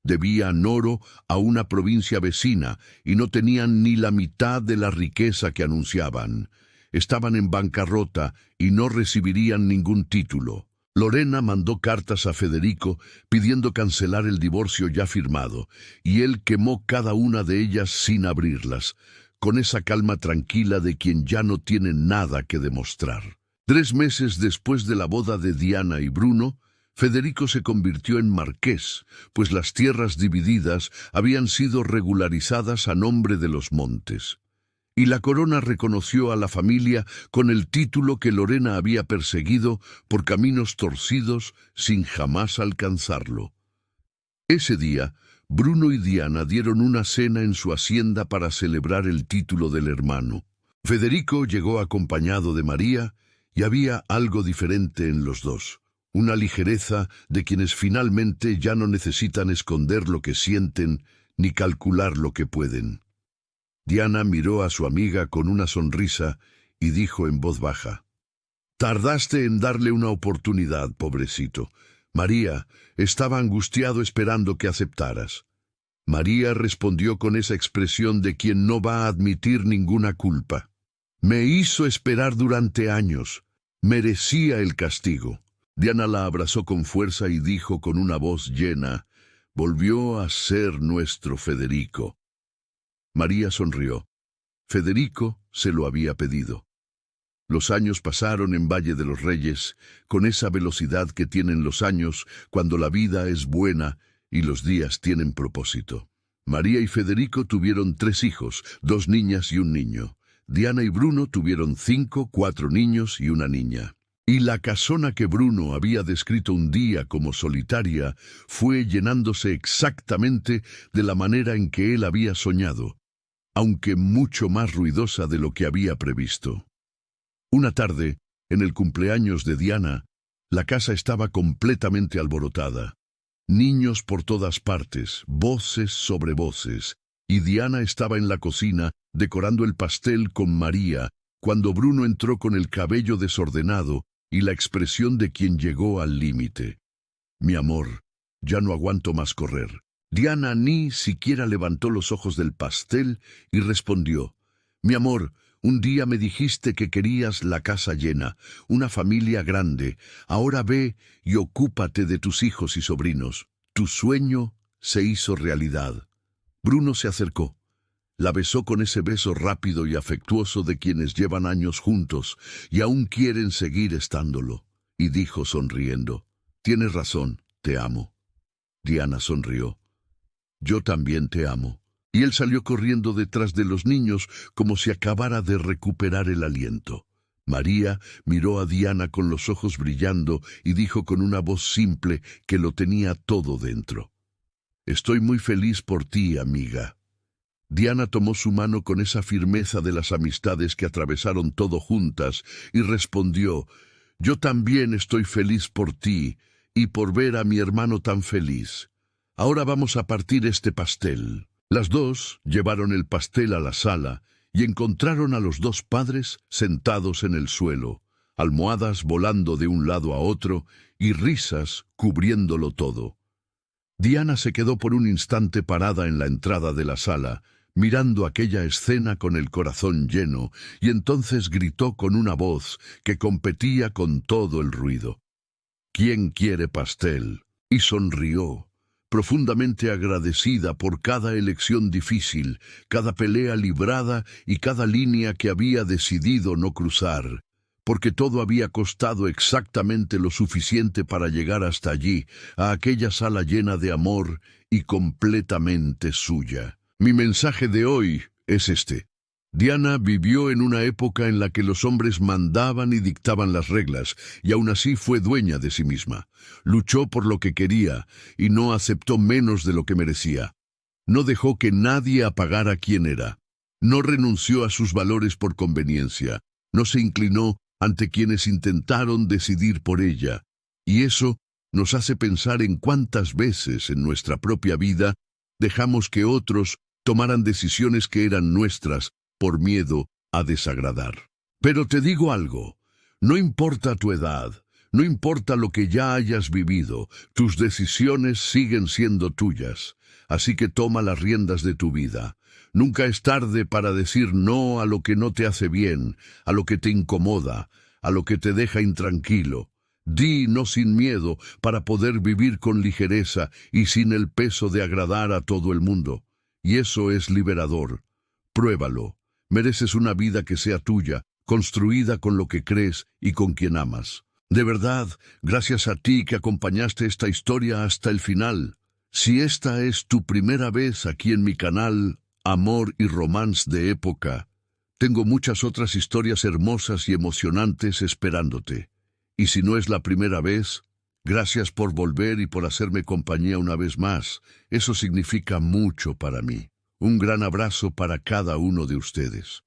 Debían oro a una provincia vecina y no tenían ni la mitad de la riqueza que anunciaban. Estaban en bancarrota y no recibirían ningún título. Lorena mandó cartas a Federico pidiendo cancelar el divorcio ya firmado, y él quemó cada una de ellas sin abrirlas, con esa calma tranquila de quien ya no tiene nada que demostrar. 3 meses después de la boda de Diana y Bruno, Federico se convirtió en marqués, pues las tierras divididas habían sido regularizadas a nombre de los Montes. Y la corona reconoció a la familia con el título que Lorena había perseguido por caminos torcidos sin jamás alcanzarlo. Ese día, Bruno y Diana dieron una cena en su hacienda para celebrar el título del hermano. Federico llegó acompañado de María y había algo diferente en los dos. Una ligereza de quienes finalmente ya no necesitan esconder lo que sienten ni calcular lo que pueden. Diana miró a su amiga con una sonrisa y dijo en voz baja: «Tardaste en darle una oportunidad, pobrecito. María estaba angustiado esperando que aceptaras». María respondió con esa expresión de quien no va a admitir ninguna culpa. «Me hizo esperar durante años. Merecía el castigo». Diana la abrazó con fuerza y dijo con una voz llena: «Volvió a ser nuestro Federico». María sonrió. Federico se lo había pedido. Los años pasaron en Valle de los Reyes, con esa velocidad que tienen los años cuando la vida es buena y los días tienen propósito. María y Federico tuvieron 3 hijos, 2 niñas y un niño. Diana y Bruno tuvieron 5, 4 niños y una niña. Y la casona que Bruno había descrito un día como solitaria fue llenándose exactamente de la manera en que él había soñado, aunque mucho más ruidosa de lo que había previsto. Una tarde, en el cumpleaños de Diana, la casa estaba completamente alborotada. Niños por todas partes, voces sobre voces, y Diana estaba en la cocina decorando el pastel con María, cuando Bruno entró con el cabello desordenado y la expresión de quien llegó al límite. Mi amor, ya no aguanto más correr. Diana ni siquiera levantó los ojos del pastel y respondió, mi amor, un día me dijiste que querías la casa llena, una familia grande. Ahora ve y ocúpate de tus hijos y sobrinos. Tu sueño se hizo realidad. Bruno se acercó. La besó con ese beso rápido y afectuoso de quienes llevan años juntos y aún quieren seguir estándolo, y dijo sonriendo, tienes razón, te amo. Diana sonrió. Yo también te amo. Y él salió corriendo detrás de los niños como si acabara de recuperar el aliento. María miró a Diana con los ojos brillando y dijo con una voz simple que lo tenía todo dentro. Estoy muy feliz por ti, amiga. Diana tomó su mano con esa firmeza de las amistades que atravesaron todo juntas y respondió, yo también estoy feliz por ti y por ver a mi hermano tan feliz. Ahora vamos a partir este pastel. Las dos llevaron el pastel a la sala y encontraron a los 2 padres sentados en el suelo, almohadas volando de un lado a otro y risas cubriéndolo todo. Diana se quedó por un instante parada en la entrada de la sala, mirando aquella escena con el corazón lleno, y entonces gritó con una voz que competía con todo el ruido. ¿Quién quiere pastel? Y sonrió, profundamente agradecida por cada elección difícil, cada pelea librada y cada línea que había decidido no cruzar, porque todo había costado exactamente lo suficiente para llegar hasta allí, a aquella sala llena de amor y completamente suya. Mi mensaje de hoy es este. Diana vivió en una época en la que los hombres mandaban y dictaban las reglas, y aún así fue dueña de sí misma. Luchó por lo que quería y no aceptó menos de lo que merecía. No dejó que nadie apagara quién era. No renunció a sus valores por conveniencia. No se inclinó ante quienes intentaron decidir por ella. Y eso nos hace pensar en cuántas veces en nuestra propia vida dejamos que otros tomaran decisiones que eran nuestras por miedo a desagradar. Pero te digo algo, no importa tu edad, no importa lo que ya hayas vivido, tus decisiones siguen siendo tuyas. Así que toma las riendas de tu vida. Nunca es tarde para decir no a lo que no te hace bien, a lo que te incomoda, a lo que te deja intranquilo. Di no sin miedo para poder vivir con ligereza y sin el peso de agradar a todo el mundo. Y eso es liberador. Pruébalo. Mereces una vida que sea tuya, construida con lo que crees y con quien amas. De verdad, gracias a ti que acompañaste esta historia hasta el final. Si esta es tu primera vez aquí en mi canal, Amor y Romance de Época, tengo muchas otras historias hermosas y emocionantes esperándote. Y si no es la primera vez, gracias por volver y por hacerme compañía una vez más. Eso significa mucho para mí. Un gran abrazo para cada uno de ustedes.